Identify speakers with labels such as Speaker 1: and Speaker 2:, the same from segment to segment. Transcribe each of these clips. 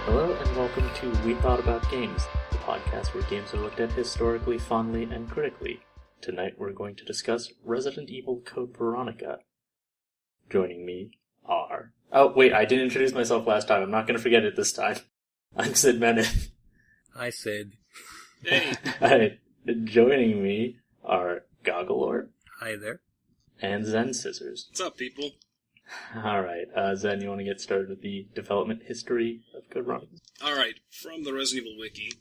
Speaker 1: Hello and welcome to We Thought About Games, the podcast where games are looked at historically, fondly, and critically. Tonight we're going to discuss Resident Evil Code Veronica. Joining me are... Oh, wait, I didn't introduce myself last time. I'm not going to forget it this time. I'm Sid Menon.
Speaker 2: Hi, Sid.
Speaker 3: Hey.
Speaker 1: Hi. Joining me are Goggalor
Speaker 2: Hi there.
Speaker 1: and ZenScissors.
Speaker 3: What's up, people?
Speaker 1: Alright, Zen, you want to get started with the development history of Code Veronica?
Speaker 3: Alright, from the Resident Evil Wiki.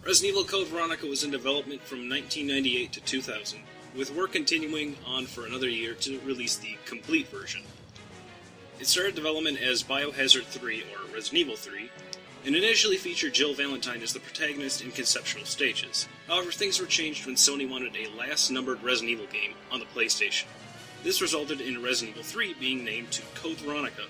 Speaker 3: Resident Evil Code Veronica was in development from 1998 to 2000, with work continuing on for another year to release the complete version. It started development as Biohazard 3, or Resident Evil 3, and initially featured Jill Valentine as the protagonist in conceptual stages. However, things were changed when Sony wanted a last-numbered Resident Evil game on the PlayStation. This resulted in Resident Evil 3 being named to Code Veronica,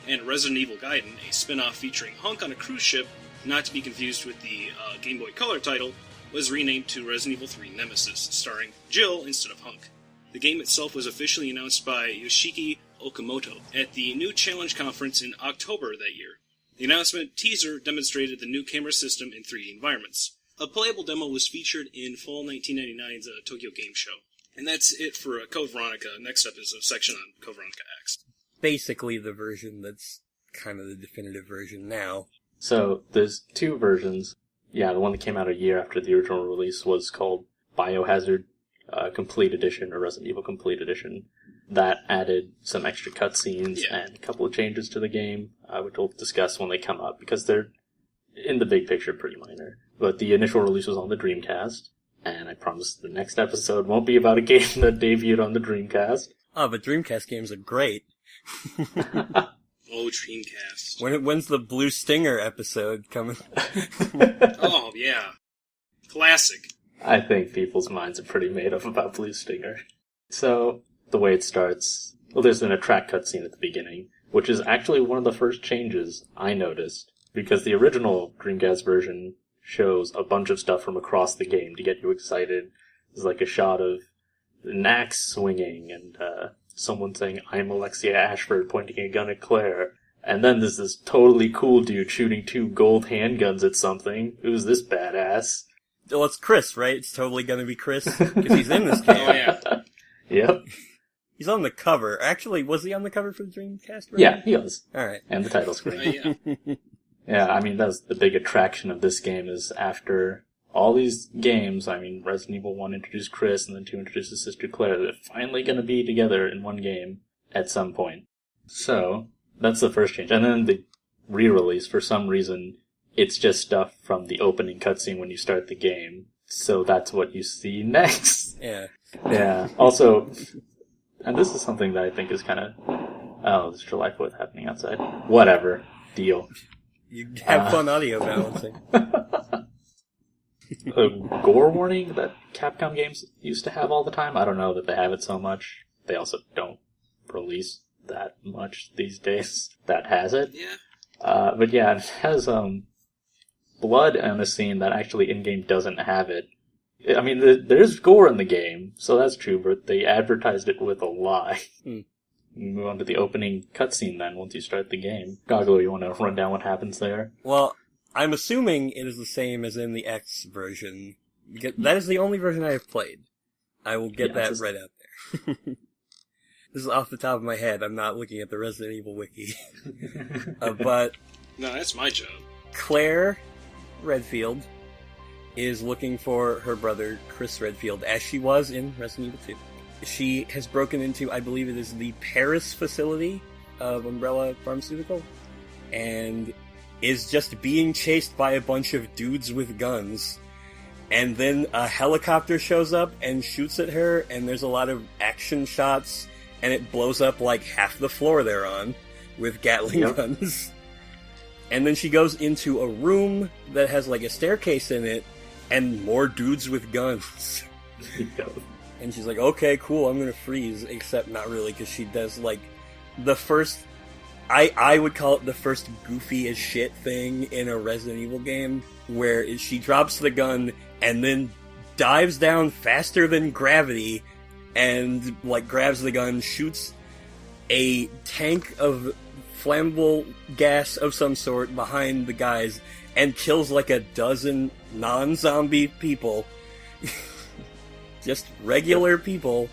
Speaker 3: and Resident Evil Gaiden, a spin-off featuring Hunk on a cruise ship, not to be confused with the Game Boy Color title, was renamed to Resident Evil 3 Nemesis, starring Jill instead of Hunk. The game itself was officially announced by Yoshiki Okamoto at the New Challenge Conference in October that year. The announcement teaser demonstrated the new camera system in 3D environments. A playable demo was featured in fall 1999's Tokyo Game Show. And that's it for Code Veronica. Next up is a section on Code Veronica X.
Speaker 2: Basically the version that's kind of the definitive version now.
Speaker 1: So, there's two versions. Yeah, the one that came out a year after the original release was called Biohazard Complete Edition, or Resident Evil Complete Edition. That added some extra cutscenes and a couple of changes to the game, which we'll discuss when they come up, because they're, in the big picture, pretty minor. But the initial release was on the Dreamcast, and I promise the next episode won't be about a game that debuted on the Dreamcast.
Speaker 2: Oh, but Dreamcast games are great.
Speaker 3: Oh, Dreamcast.
Speaker 2: When's the Blue Stinger episode coming?
Speaker 3: Oh, yeah. Classic.
Speaker 1: I think people's minds are pretty made up about Blue Stinger. So, the way it starts, well, there's an attract cutscene at the beginning, which is actually one of the first changes I noticed, because the original Dreamcast version shows a bunch of stuff from across the game to get you excited. There's like a shot of an axe swinging and someone saying, "I'm Alexia Ashford," pointing a gun at Claire. And then there's this totally cool dude shooting 2 gold handguns at something. Who's this badass?
Speaker 2: Well, it's Chris, right? It's totally gonna be Chris, because he's in this game.
Speaker 3: Oh, yeah.
Speaker 1: Yep.
Speaker 2: He's on the cover. Actually, was he on the cover for the Dreamcast version?
Speaker 1: Yeah, he was.
Speaker 2: Alright.
Speaker 1: And the title screen.
Speaker 3: Yeah.
Speaker 1: Yeah, I mean, that's the big attraction of this game is after all these games, I mean, Resident Evil 1 introduced Chris and then 2 introduced his sister Claire. They're finally going to be together in one game at some point. So, that's the first change. And then the re-release, for some reason, it's just stuff from the opening cutscene when you start the game. So that's what you see next.
Speaker 2: Yeah.
Speaker 1: Yeah. Also, and this is something that I think is kind of... Oh, there's July 4th happening outside. Whatever. Deal.
Speaker 2: You have fun audio balancing.
Speaker 1: A gore warning that Capcom games used to have all the time. I don't know that they have it so much. They also don't release that much these days that has it.
Speaker 3: Yeah.
Speaker 1: But yeah, it has blood in a scene that actually in-game doesn't have it. I mean, there's gore in the game, so that's true, but they advertised it with a lie. Move on to the opening cutscene then, once you start the game. Goggle, you want to run down what happens there?
Speaker 2: Well, I'm assuming it is the same as in the X version. That is the only version I have played. I will get that right out there. This is off the top of my head. I'm not looking at the Resident Evil wiki. But
Speaker 3: No, that's my job.
Speaker 2: Claire Redfield is looking for her brother, Chris Redfield, as she was in Resident Evil 2. She has broken into, I believe it is the Paris facility of Umbrella Pharmaceutical, and is just being chased by a bunch of dudes with guns. And then a helicopter shows up and shoots at her, and there's a lot of action shots, and it blows up like half the floor they're on with Gatling guns. And then she goes into a room that has like a staircase in it, and more dudes with guns. And she's like, okay, cool, I'm gonna freeze. Except not really, because she does, like, the first... I would call it the first goofy as shit thing in a Resident Evil game, where she drops the gun and then dives down faster than gravity and, like, grabs the gun, shoots a tank of flammable gas of some sort behind the guys and kills like a dozen non-zombie people. Just regular people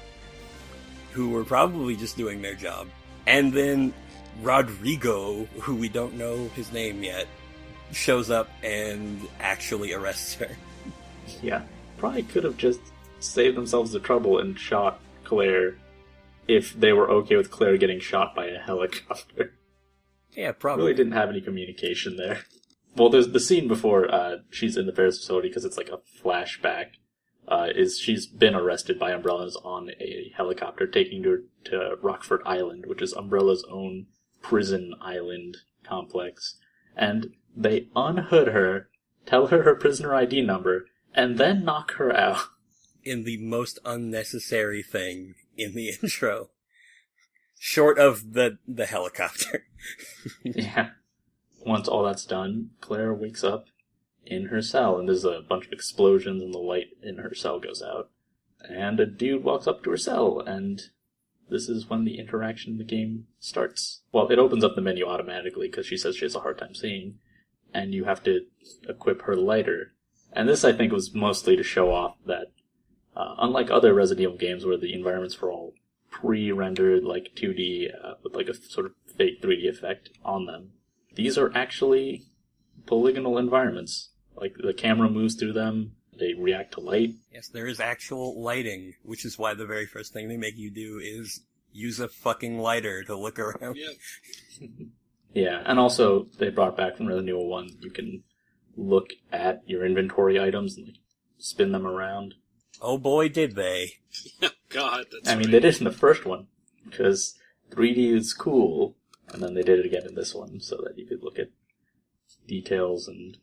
Speaker 2: who were probably just doing their job. And then Rodrigo, who we don't know his name yet, shows up and actually arrests her.
Speaker 1: Yeah, probably could have just saved themselves the trouble and shot Claire if they were okay with Claire getting shot by a helicopter.
Speaker 2: Yeah, probably.
Speaker 1: Really didn't have any communication there. Well, there's the scene before she's in the Paris facility, because it's like a flashback, is she's been arrested by Umbrellas on a helicopter taking her to Rockford Island, which is Umbrella's own prison island complex. And they unhood her, tell her her prisoner ID number, and then knock her out.
Speaker 2: In the most unnecessary thing in the intro. Short of the helicopter.
Speaker 1: Yeah. Once all that's done, Claire wakes up in her cell, and there's a bunch of explosions, and the light in her cell goes out. And a dude walks up to her cell, and this is when the interaction in the game starts. Well, it opens up the menu automatically, because she says she has a hard time seeing, and you have to equip her lighter. And this, I think, was mostly to show off that, unlike other Resident Evil games where the environments were all pre-rendered, like 2D, with like a sort of fake 3D effect on them, these are actually polygonal environments. Like, the camera moves through them, they react to light.
Speaker 2: Yes, there is actual lighting, which is why the very first thing they make you do is use a fucking lighter to look around.
Speaker 3: Yeah.
Speaker 1: Yeah, and also, they brought back from Resident Evil 1, you can look at your inventory items and like, spin them around.
Speaker 2: Oh boy, did they.
Speaker 3: God, that's
Speaker 1: I mean,
Speaker 3: right.
Speaker 1: they did in the first one, because 3D is cool, and then they did it again in this one, so that you could look at details and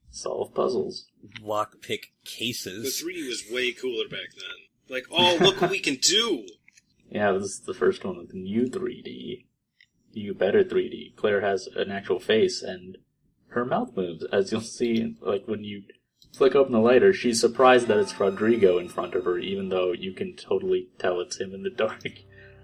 Speaker 1: solve puzzles.
Speaker 2: Lockpick cases.
Speaker 3: The 3D was way cooler back then. Like, oh, look what we can do!
Speaker 1: Yeah, this is the first one with the new 3D. You better 3D. Claire has an actual face, and her mouth moves, as you'll see, like, when you flick open the lighter, she's surprised that it's Rodrigo in front of her, even though you can totally tell it's him in the dark.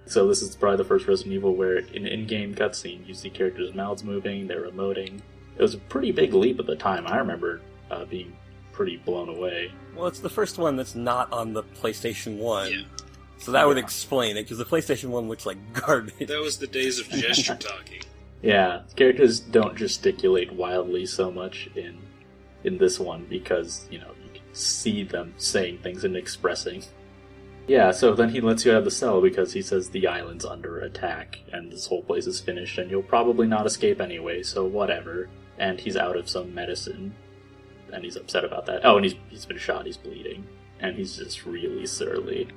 Speaker 1: So this is probably the first Resident Evil where, in in-game cutscene, you see characters' mouths moving, they're emoting. It was a pretty big leap at the time. I remember being pretty blown away.
Speaker 2: Well, it's the first one that's not on the PlayStation 1.
Speaker 3: Yeah.
Speaker 2: So that would explain it, because the PlayStation 1 looks like garbage.
Speaker 3: That was the days of gesture talking.
Speaker 1: Yeah, characters don't gesticulate wildly so much in this one, because, you know, you can see them saying things and expressing. Yeah, so then he lets you out of the cell because he says the island's under attack, and this whole place is finished, and you'll probably not escape anyway, so whatever. And he's out of some medicine, and he's upset about that. Oh, and he's been shot, he's bleeding, and he's just really surly.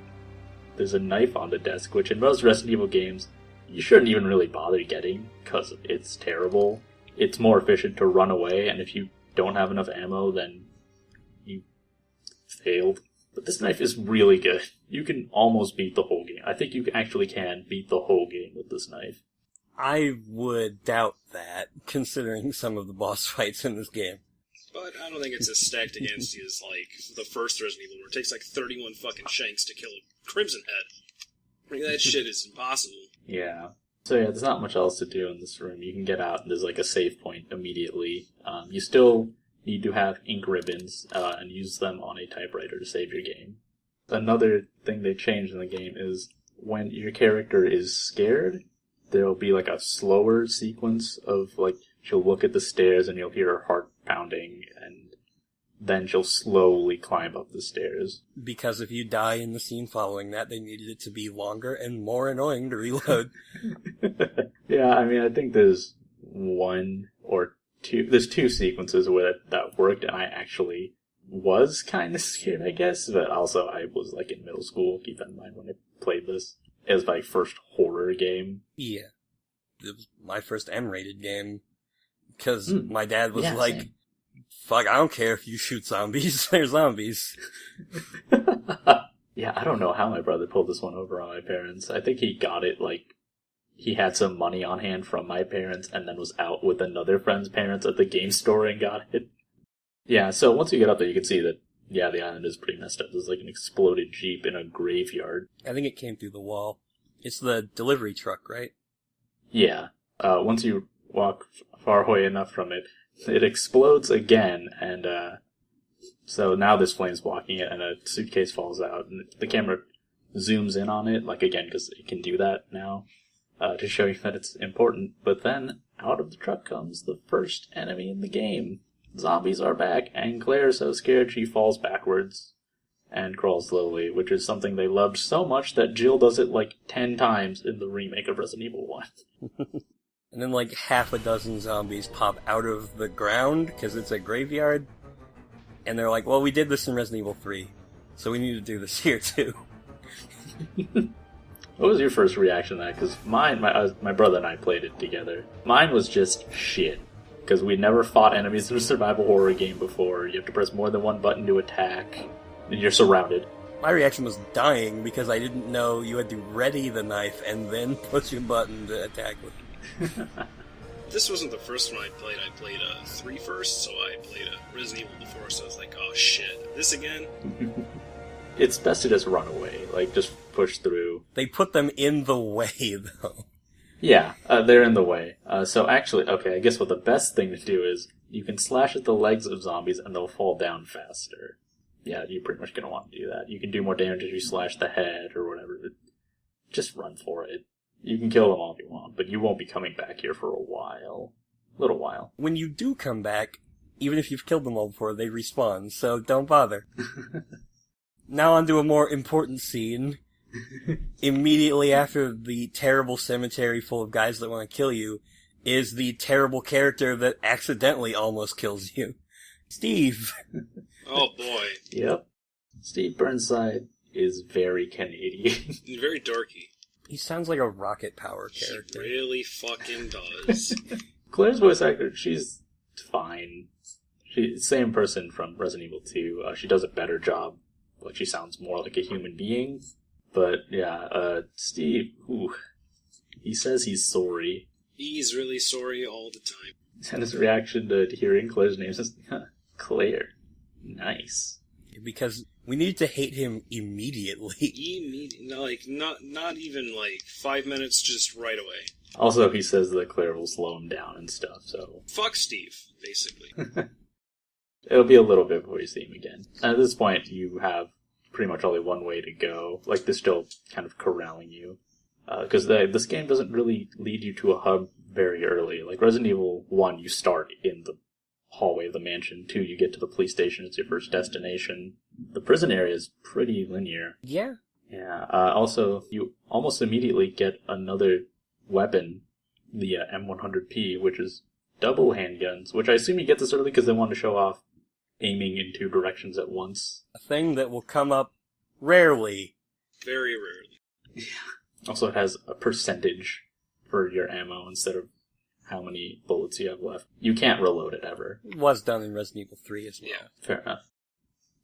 Speaker 1: There's a knife on the desk, which in most Resident Evil games, you shouldn't even really bother getting, because it's terrible. It's more efficient to run away, and if you don't have enough ammo, then you failed. But this knife is really good. You can almost beat the whole game. I think you actually can beat the whole game with this knife.
Speaker 2: I would doubt that, considering some of the boss fights in this game.
Speaker 3: But I don't think it's as stacked against you as, like, the first Resident Evil, where it takes, like, 31 fucking shanks to kill a Crimson Head. Like, that shit is impossible.
Speaker 1: Yeah. So yeah, there's not much else to do in this room. You can get out, and there's like a save point immediately. You still need to have ink ribbons, and use them on a typewriter to save your game. Another thing they changed in the game is when your character is scared, there'll be like a slower sequence of like, she'll look at the stairs and you'll hear her heart pounding, and then she'll slowly climb up the stairs.
Speaker 2: Because if you die in the scene following that, they needed it to be longer and more annoying to reload.
Speaker 1: Yeah, I mean, I think there's there's two sequences where that worked, and I actually was kind of scared, I guess, but also I was like in middle school, keep that in mind when I played this. It was my first horror game.
Speaker 2: Yeah. It was my first M-rated game, because my dad was like,
Speaker 1: same.
Speaker 2: Fuck, I don't care if you shoot zombies, they're zombies.
Speaker 1: Yeah, I don't know how my brother pulled this one over on my parents. I think he got it, like, he had some money on hand from my parents and then was out with another friend's parents at the game store and got it. Yeah, so once you get up there, you can see that, yeah, the island is pretty messed up. There's like an exploded Jeep in a graveyard.
Speaker 2: I think it came through the wall. It's the delivery truck, right?
Speaker 1: Yeah. once you walk far away enough from it, it explodes again, and so now this flame's blocking it, and a suitcase falls out, and the camera zooms in on it, like again, because it can do that now, to show you that it's important. But then, out of the truck comes the first enemy in the game. Zombies are back, and Claire's so scared she falls backwards and crawls slowly, which is something they loved so much that Jill does it like 10 times in the remake of Resident Evil 1.
Speaker 2: And then like half a dozen zombies pop out of the ground, because it's a graveyard, and they're like, well, we did this in Resident Evil 3, so we need to do this here too.
Speaker 1: What was your first reaction to that? Because my brother and I played it together. Mine was just shit. Because we'd never fought enemies in a survival horror game before. You have to press more than one button to attack, and you're surrounded.
Speaker 2: My reaction was dying, because I didn't know you had to ready the knife and then push a button to attack with it.
Speaker 3: This wasn't the first one I played. I played 3 first, so I played Resident Evil before, so I was like, oh shit, this again?
Speaker 1: It's best to just run away, like, just push through.
Speaker 2: They put them in the way, though.
Speaker 1: Yeah, they're in the way. So actually, okay, I guess what the best thing to do is, you can slash at the legs of zombies and they'll fall down faster. Yeah, you're pretty much going to want to do that. You can do more damage if you slash the head or whatever. Just run for it. You can kill them all if you want, but you won't be coming back here for a while. Little while.
Speaker 2: When you do come back, even if you've killed them all before, they respawn, so don't bother. Now on to a more important scene. Immediately after the terrible cemetery full of guys that want to kill you is the terrible character that accidentally almost kills you. Steve.
Speaker 3: Oh boy.
Speaker 1: Yep. Steve Burnside is very Canadian.
Speaker 3: Very dorky.
Speaker 2: He sounds like a Rocket Power character.
Speaker 3: He really fucking does.
Speaker 1: Claire's voice actor, she's fine. She's same person from Resident Evil 2. She does a better job. Like, she sounds more like a human being. But, yeah, Steve, he says he's sorry.
Speaker 3: He's really sorry all the time.
Speaker 1: And his reaction to hearing Claire's name is, Claire. Nice.
Speaker 2: Because we need to hate him immediately.
Speaker 3: Not even, 5 minutes, just right away.
Speaker 1: Also, he says that Claire will slow him down and stuff, so...
Speaker 3: Fuck Steve, basically.
Speaker 1: It'll be a little bit before you see him again. At this point, you have pretty much only one way to go. Like, they're still kind of corralling you. Because this game doesn't really lead you to a hub very early. Like, Resident Evil 1, you start in the hallway of the mansion. 2, you get to the police station. It's your first destination. The prison area is pretty linear.
Speaker 2: Yeah.
Speaker 1: Yeah. Also, you almost immediately get another weapon, the M100P, which is double handguns, which I assume you get this early because they want to show off aiming in 2 directions at once.
Speaker 2: A thing that will come up rarely.
Speaker 3: Very rarely.
Speaker 1: Yeah. Also, it has a percentage for your ammo instead of how many bullets you have left. You can't reload it ever.
Speaker 2: It was done in Resident Evil 3 as well.
Speaker 3: Yeah.
Speaker 1: Fair enough.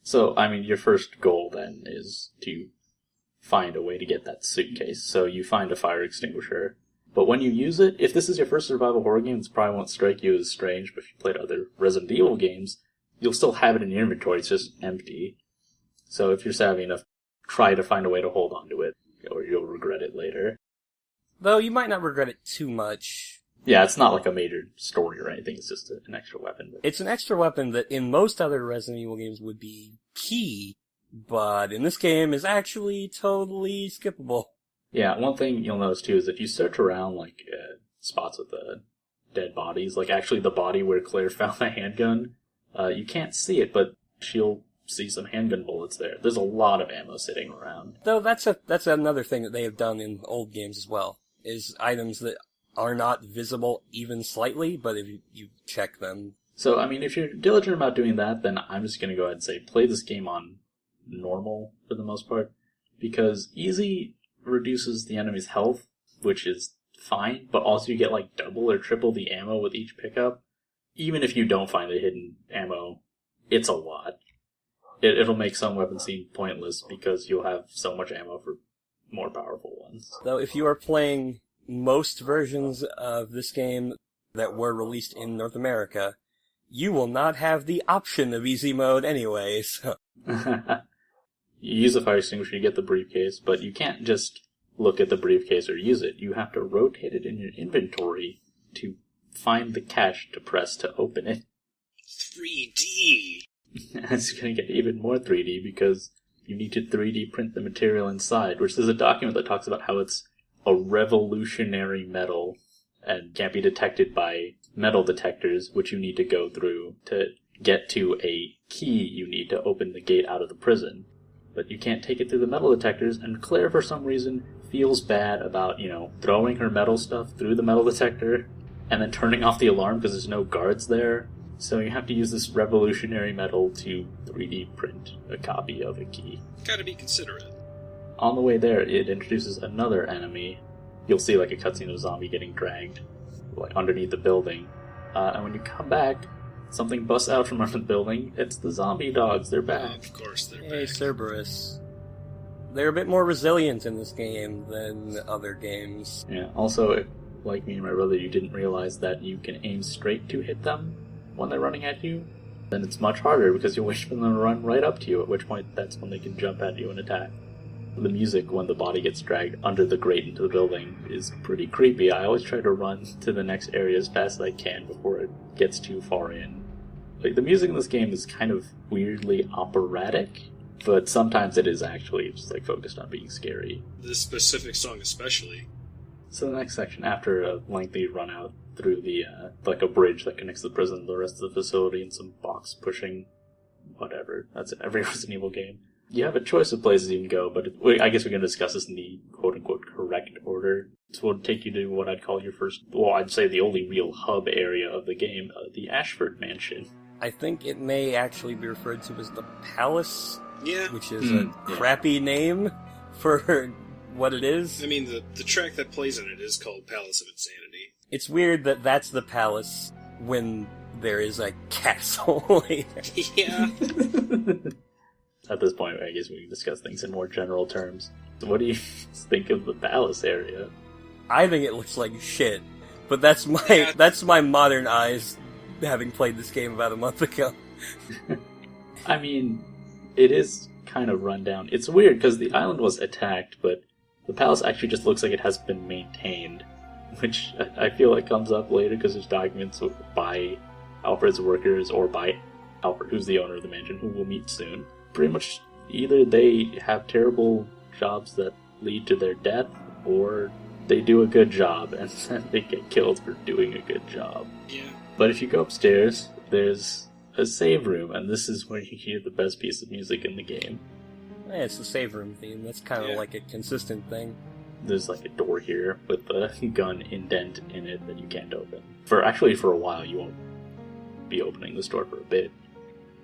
Speaker 1: So, I mean, your first goal then is to find a way to get that suitcase. So you find a fire extinguisher. But when you use it, if this is your first survival horror game, this probably won't strike you as strange, but if you played other Resident Evil games, you'll still have it in your inventory, it's just empty. So if you're savvy enough, try to find a way to hold on to it, or you'll regret it later.
Speaker 2: Though you might not regret it too much.
Speaker 1: Yeah, it's not like a major story or anything, it's just an extra weapon.
Speaker 2: It's an extra weapon that in most other Resident Evil games would be key, but in this game is actually totally skippable.
Speaker 1: Yeah, one thing you'll notice too is if you search around, spots with dead bodies, like actually the body where Claire found the handgun, you can't see it, but she'll see some handgun bullets there. There's a lot of ammo sitting around.
Speaker 2: Though that's another thing that they have done in old games as well, is items that are not visible even slightly, but if you check them. So,
Speaker 1: I mean, if you're diligent about doing that, then I'm just going to go ahead and say play this game on normal for the most part, because easy reduces the enemy's health, which is fine, but also you get double or triple the ammo with each pickup. Even if you don't find the hidden ammo, it's a lot. It'll make some weapons seem pointless because you'll have so much ammo for more powerful ones.
Speaker 2: Though if you are playing most versions of this game that were released in North America, you will not have the option of easy mode anyway, so...
Speaker 1: You use a fire extinguisher, you get the briefcase, but you can't just look at the briefcase or use it. You have to rotate it in your inventory to find the cache to press to open it.
Speaker 3: 3D!
Speaker 1: It's going to get even more 3D because you need to 3D print the material inside, which is a document that talks about how it's a revolutionary metal and can't be detected by metal detectors, which you need to go through to get to a key you need to open the gate out of the prison. But you can't take it through the metal detectors, and Claire, for some reason, feels bad about, throwing her metal stuff through the metal detector and then turning off the alarm because there's no guards there. So you have to use this revolutionary metal to 3D print a copy of a key.
Speaker 3: Gotta be considerate.
Speaker 1: On the way there, it introduces another enemy. You'll see like a cutscene of a zombie getting dragged like underneath the building. And when you come back, something busts out from under the building. It's the zombie dogs. They're back.
Speaker 3: Of course they're
Speaker 2: Hey,
Speaker 3: back.
Speaker 2: Cerberus. They're a bit more resilient in this game than other games.
Speaker 1: Yeah, also, if, like me and my brother, you didn't realize that you can aim straight to hit them when they're running at you, then it's much harder because you wish for them to run right up to you, at which point that's when they can jump at you and attack. The music when the body gets dragged under the grate into the building is pretty creepy. I always try to run to the next area as fast as I can before it gets too far in. Like, the music in this game is kind of weirdly operatic, but sometimes it is actually just like focused on being scary.
Speaker 3: This specific song especially.
Speaker 1: So the next section, after a lengthy run out through the, like a bridge that connects the prison to the rest of the facility and some box pushing, whatever. That's in every Resident Evil game. You have a choice of places you can go, but I guess we're going to discuss this in the quote-unquote correct order. So we'll take you to what I'd call your first, well, I'd say the only real hub area of the game, the Ashford Mansion.
Speaker 2: I think it may actually be referred to as the Palace,
Speaker 3: Yeah.
Speaker 2: which is a crappy name for what it is.
Speaker 3: I mean, the track that plays in it is called Palace of Insanity.
Speaker 2: It's weird that that's the palace when there is a castle later.
Speaker 3: Yeah.
Speaker 1: At this point, I guess we can discuss things in more general terms. So what do you think of the palace area?
Speaker 2: I think it looks like shit, but that's my modern eyes, having played this game about a month ago.
Speaker 1: I mean, it is kind of run down. It's weird because the island was attacked, but the palace actually just looks like it has been maintained, which I feel like comes up later because there's documents by Alfred's workers or by Alfred, who's the owner of the mansion, who we'll meet soon. Pretty much either they have terrible jobs that lead to their death, or they do a good job and then they get killed for doing a good job.
Speaker 3: Yeah.
Speaker 1: But if you go upstairs, there's a save room, and this is where you hear the best piece of music in the game.
Speaker 2: Yeah, it's the save room theme. That's kind of like a consistent thing.
Speaker 1: There's like a door here with a gun indent in it that you can't open. For a while, you won't be opening this door for a bit.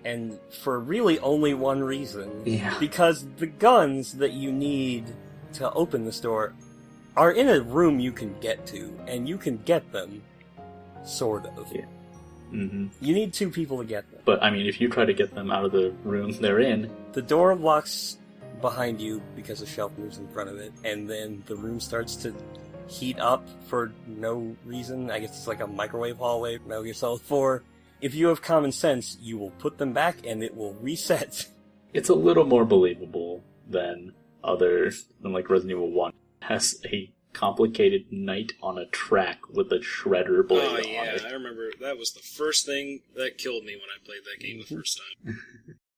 Speaker 2: And for really only one reason.
Speaker 1: Yeah.
Speaker 2: Because the guns that you need to open this door are in a room you can get to, and you can get them, sort of.
Speaker 1: Yeah. Mm-hmm.
Speaker 2: You need two people to get them.
Speaker 1: But, I mean, if you try to get them out of the room they're in...
Speaker 2: The door locks behind you because a shelf moves in front of it, and then the room starts to heat up for no reason. I guess it's like a microwave hallway from Metal Gear Solid 4. If you have common sense, you will put them back and it will reset.
Speaker 1: It's a little more believable than like Resident Evil 1. It has a complicated knight on a track with a shredder blade on it.
Speaker 3: Oh, yeah, I remember. That was the first thing that killed me when I played that game the first time.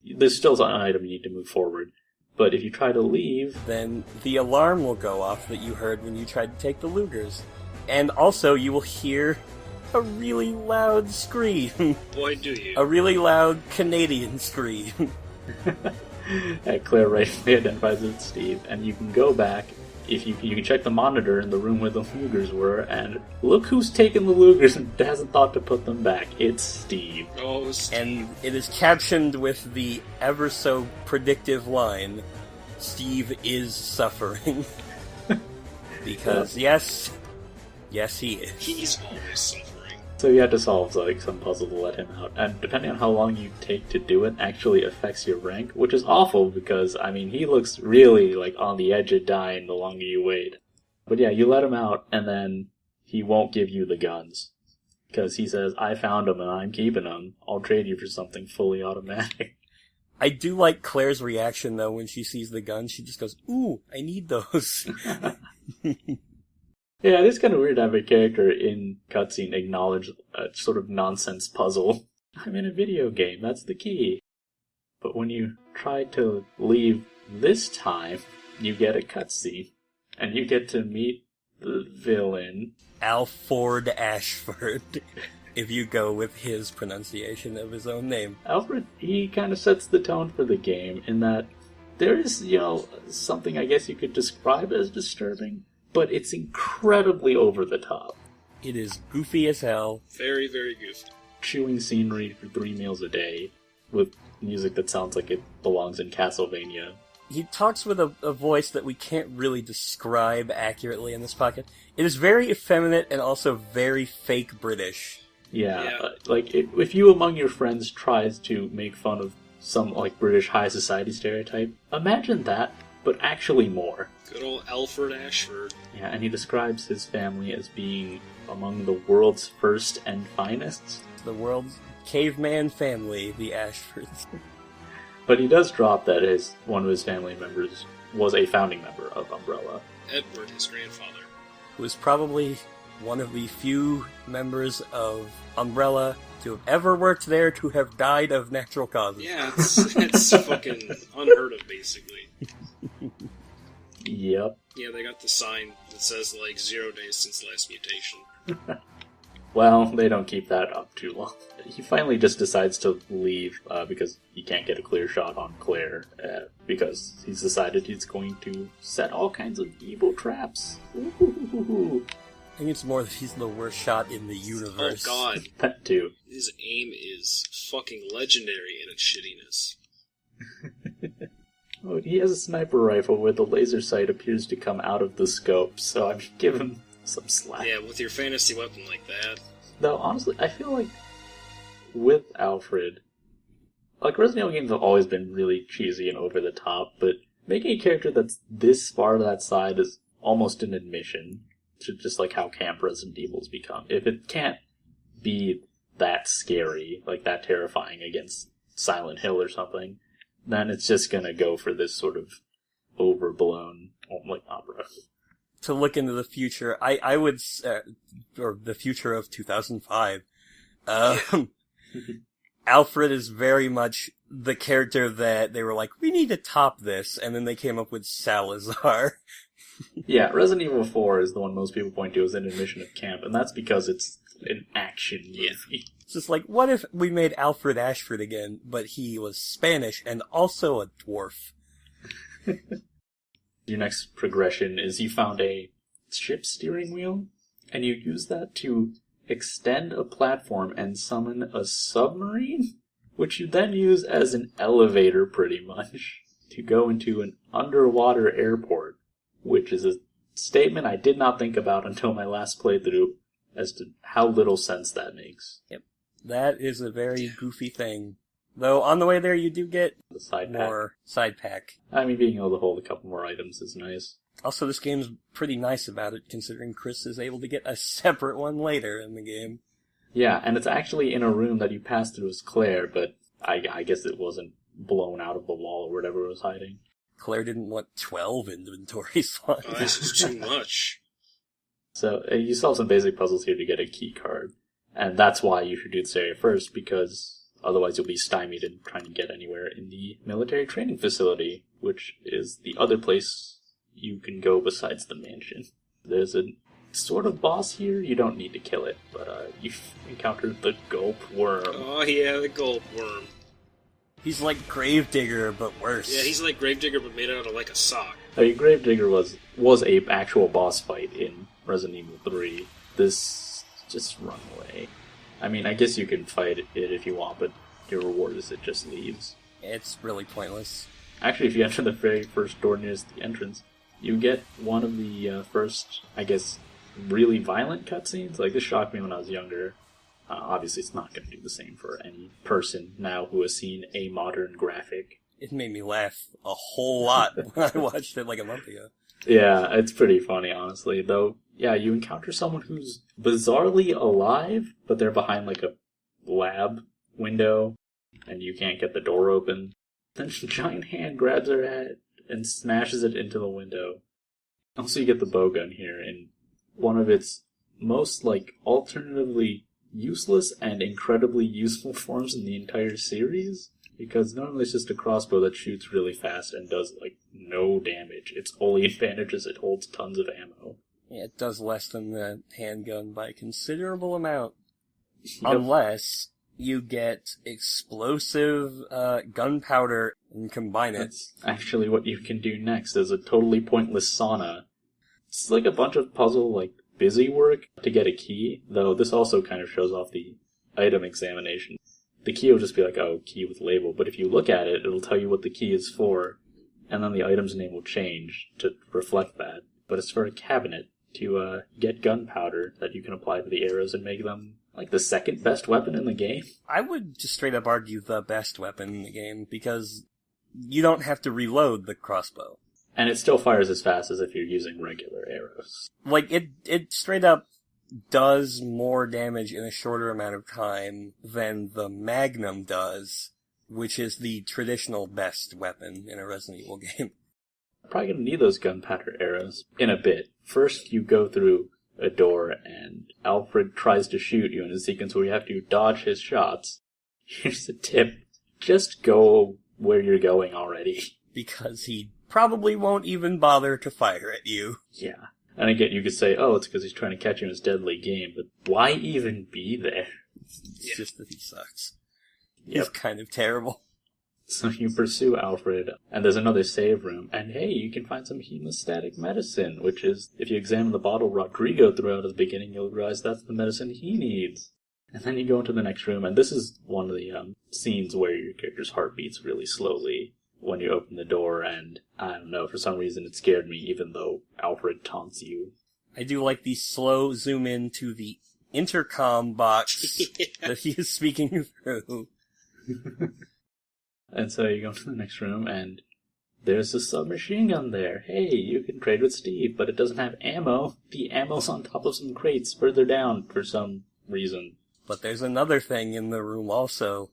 Speaker 1: There's still an item you need to move forward. But if you try to leave...
Speaker 2: Then the alarm will go off that you heard when you tried to take the Lugers. And also, you will hear a really loud scream.
Speaker 3: Boy, do you.
Speaker 2: A really loud Canadian scream.
Speaker 1: Claire rightfully identifies it as Steve, and you can go back. If you can check the monitor in the room where the Lugers were, and look who's taken the Lugers and hasn't thought to put them back. It's Steve.
Speaker 3: Oh, Steve.
Speaker 2: And it is captioned with the ever so predictive line, Steve is suffering. Because, yes, he is.
Speaker 3: He's always suffering.
Speaker 1: So you have to solve like some puzzle to let him out, and depending on how long you take to do it, actually affects your rank, which is awful because I mean he looks really like on the edge of dying the longer you wait. But yeah, you let him out, and then he won't give you the guns because he says, "I found them and I'm keeping them. I'll trade you for something fully automatic."
Speaker 2: I do like Claire's reaction though when she sees the gun. She just goes, "Ooh, I need those."
Speaker 1: Yeah, it is kind of weird to have a character in cutscene acknowledge a sort of nonsense puzzle. I'm in a video game, that's the key. But when you try to leave this time, you get a cutscene. And you get to meet the villain.
Speaker 2: Alfred Ashford, if you go with his pronunciation of his own name.
Speaker 1: Alfred, he kind of sets the tone for the game in that there is, something I guess you could describe as disturbing, but it's incredibly over the top.
Speaker 2: It is goofy as hell.
Speaker 3: Very, very goofy.
Speaker 1: Chewing scenery for 3 meals a day with music that sounds like it belongs in Castlevania.
Speaker 2: He talks with a voice that we can't really describe accurately in this pocket. It is very effeminate and also very fake British.
Speaker 1: Yeah. If you among your friends tries to make fun of some British high society stereotype, imagine that, but actually more.
Speaker 3: Good old Alfred Ashford.
Speaker 1: Yeah, and he describes his family as being among the world's first and finest.
Speaker 2: The world's caveman family, the Ashfords.
Speaker 1: But he does drop that one of his family members was a founding member of Umbrella.
Speaker 3: Edward, his grandfather.
Speaker 2: Who is probably one of the few members of Umbrella to have ever worked there to have died of natural causes.
Speaker 3: Yeah, it's fucking unheard of, basically.
Speaker 1: Yep.
Speaker 3: Yeah, they got the sign that says, 0 days since last mutation.
Speaker 1: Well, they don't keep that up too long. He finally just decides to leave because he can't get a clear shot on Claire because he's decided he's going to set all kinds of evil traps. Ooh.
Speaker 2: I think it's more that he's the worst shot in the universe.
Speaker 3: Oh god.
Speaker 1: That too.
Speaker 3: His aim is fucking legendary in its shittiness.
Speaker 1: Oh, he has a sniper rifle where the laser sight appears to come out of the scope, so I give him some slack.
Speaker 3: Yeah, with your fantasy weapon like that.
Speaker 1: Though, honestly, I feel like with Alfred, Resident Evil games have always been really cheesy and over the top, but making a character that's this far to that side is almost an admission to just how camp Resident Evil's become. If it can't be that scary, that terrifying against Silent Hill or something, then it's just gonna go for this sort of overblown, opera.
Speaker 2: To look into the future, I would, or the future of 2005, Alfred is very much the character that they were like, we need to top this, and then they came up with Salazar.
Speaker 1: Yeah, Resident Evil 4 is the one most people point to as an admission of camp, and that's because it's an action movie.
Speaker 2: It's just what if we made Alfred Ashford again, but he was Spanish and also a dwarf?
Speaker 1: Your next progression is you found a ship steering wheel, and you use that to extend a platform and summon a submarine, which you then use as an elevator, pretty much, to go into an underwater airport, which is a statement I did not think about until my last playthrough as to how little sense that makes.
Speaker 2: Yep. That is a very goofy thing. Though, on the way there, you do get
Speaker 1: The side
Speaker 2: more side pack.
Speaker 1: I mean, being able to hold a couple more items is nice.
Speaker 2: Also, this game's pretty nice about it, considering Chris is able to get a separate one later in the game.
Speaker 1: Yeah, and it's actually in a room that you pass through as Claire, but I guess it wasn't blown out of the wall or whatever it was hiding.
Speaker 2: Claire didn't want 12 inventory slots.
Speaker 3: Oh, this is too much.
Speaker 1: So, you solve some basic puzzles here to get a key card. And that's why you should do this area first, because otherwise you'll be stymied in trying to get anywhere in the military training facility, which is the other place you can go besides the mansion. There's a sort of boss here. You don't need to kill it, but you've encountered the Gulp Worm.
Speaker 3: Oh yeah, the Gulp Worm.
Speaker 2: He's like Gravedigger, but worse.
Speaker 3: Yeah, he's like Gravedigger, but made out of a sock.
Speaker 1: I mean, Gravedigger was a actual boss fight in Resident Evil 3. This, just run away. I mean, I guess you can fight it if you want, but your reward is it just leaves.
Speaker 2: It's really pointless.
Speaker 1: Actually, if you enter the very first door nearest the entrance, you get one of the first, I guess, really violent cutscenes. This shocked me when I was younger. Obviously, it's not going to do the same for any person now who has seen a modern graphic.
Speaker 2: It made me laugh a whole lot when I watched it a month ago.
Speaker 1: Yeah, it's pretty funny, honestly. Though, yeah, you encounter someone who's bizarrely alive, but they're behind a lab window, and you can't get the door open. Then a giant hand grabs her head and smashes it into the window. Also, you get the bowgun here in one of its most, alternatively useless and incredibly useful forms in the entire series. Because normally it's just a crossbow that shoots really fast and does, no damage. Its only advantage is it holds tons of ammo.
Speaker 2: Yeah, it does less than the handgun by a considerable amount.
Speaker 1: Yep.
Speaker 2: Unless you get explosive gunpowder and combine it.
Speaker 1: That's actually what you can do next, is a totally pointless sauna. It's like a bunch of puzzle, busy work to get a key, though this also kind of shows off the item examination. The key will just be key with label, but if you look at it, it'll tell you what the key is for, and then the item's name will change to reflect that. But it's for a cabinet to get gunpowder that you can apply to the arrows and make them, the second best weapon in the game.
Speaker 2: I would just straight up argue the best weapon in the game, because you don't have to reload the crossbow.
Speaker 1: And it still fires as fast as if you're using regular arrows.
Speaker 2: It straight up does more damage in a shorter amount of time than the Magnum does, which is the traditional best weapon in a Resident Evil game.
Speaker 1: I'm probably going to need those gunpowder arrows in a bit. First, you go through a door, and Alfred tries to shoot you in a sequence where you have to dodge his shots. Here's a tip. Just go where you're going already.
Speaker 2: Because he probably won't even bother to fire at you.
Speaker 1: Yeah. And again, you could say, oh, it's because he's trying to catch you in his deadly game, but why even be there?
Speaker 2: It's just that he sucks.
Speaker 1: Yep.
Speaker 2: He's kind of terrible.
Speaker 1: So you pursue Alfred, and there's another save room, and hey, you can find some hemostatic medicine, which is, if you examine the bottle Rodrigo threw out at the beginning, you'll realize that's the medicine he needs. And then you go into the next room, and this is one of the scenes where your character's heart beats really slowly when you open the door, and I don't know, for some reason it scared me, even though Alfred taunts you.
Speaker 2: I do like the slow zoom in to the intercom box that he is speaking through.
Speaker 1: And so you go to the next room, and there's a submachine gun there. Hey, you can trade with Steve, but it doesn't have ammo. The ammo's on top of some crates further down for some reason.
Speaker 2: But there's another thing in the room also.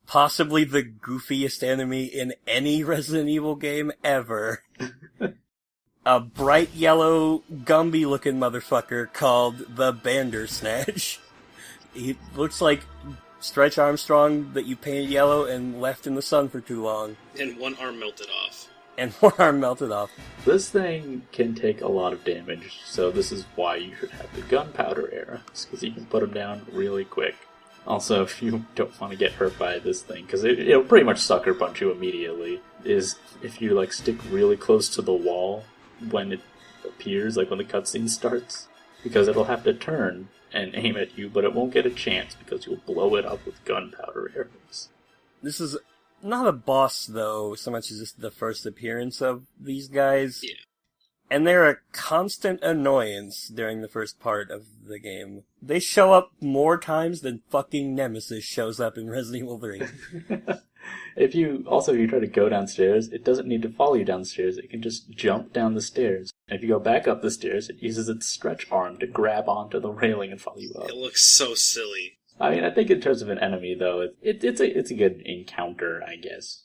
Speaker 2: Possibly the goofiest enemy in any Resident Evil game ever. A bright yellow, Gumby-looking motherfucker called the Bandersnatch. He looks like Stretch Armstrong that you painted yellow and left in the sun for too long.
Speaker 3: And one arm melted off.
Speaker 1: This thing can take a lot of damage, so this is why you should have the gunpowder arrows, because you can put them down really quick. Also, if you don't want to get hurt by this thing, because it'll pretty much sucker punch you immediately, is if you stick really close to the wall when it appears, when the cutscene starts, because it'll have to turn and aim at you, but it won't get a chance because you'll blow it up with gunpowder arrows.
Speaker 2: This is not a boss, though, so much as just the first appearance of these guys.
Speaker 3: Yeah.
Speaker 2: And they're a constant annoyance during the first part of the game. They show up more times than fucking Nemesis shows up in Resident Evil 3.
Speaker 1: If you try to go downstairs, it doesn't need to follow you downstairs. It can just jump down the stairs. And if you go back up the stairs, it uses its stretch arm to grab onto the railing and follow you up.
Speaker 3: It looks so silly.
Speaker 1: I mean, I think in terms of an enemy, though, it's a good encounter, I guess.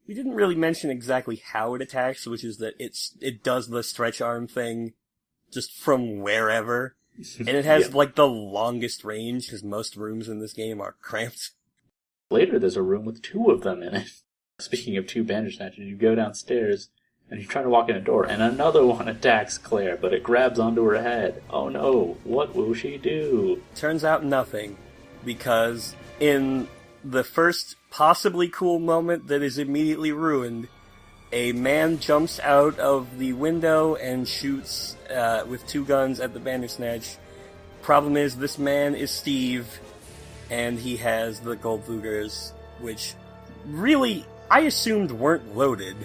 Speaker 2: We didn't really mention exactly how it attacks, which is that it does the stretch arm thing just from wherever. And it has, the longest range, because most rooms in this game are cramped.
Speaker 1: Later, there's a room with two of them in it. Speaking of two Bandersnatchers, you go downstairs, and you try to walk in a door, and another one attacks Claire, but it grabs onto her head. Oh no, what will she do?
Speaker 2: Turns out nothing, because in the first possibly cool moment that is immediately ruined, a man jumps out of the window and shoots with two guns at the Bandersnatch. Problem is, this man is Steve, and he has the gold Lugers, which really, I assumed weren't loaded,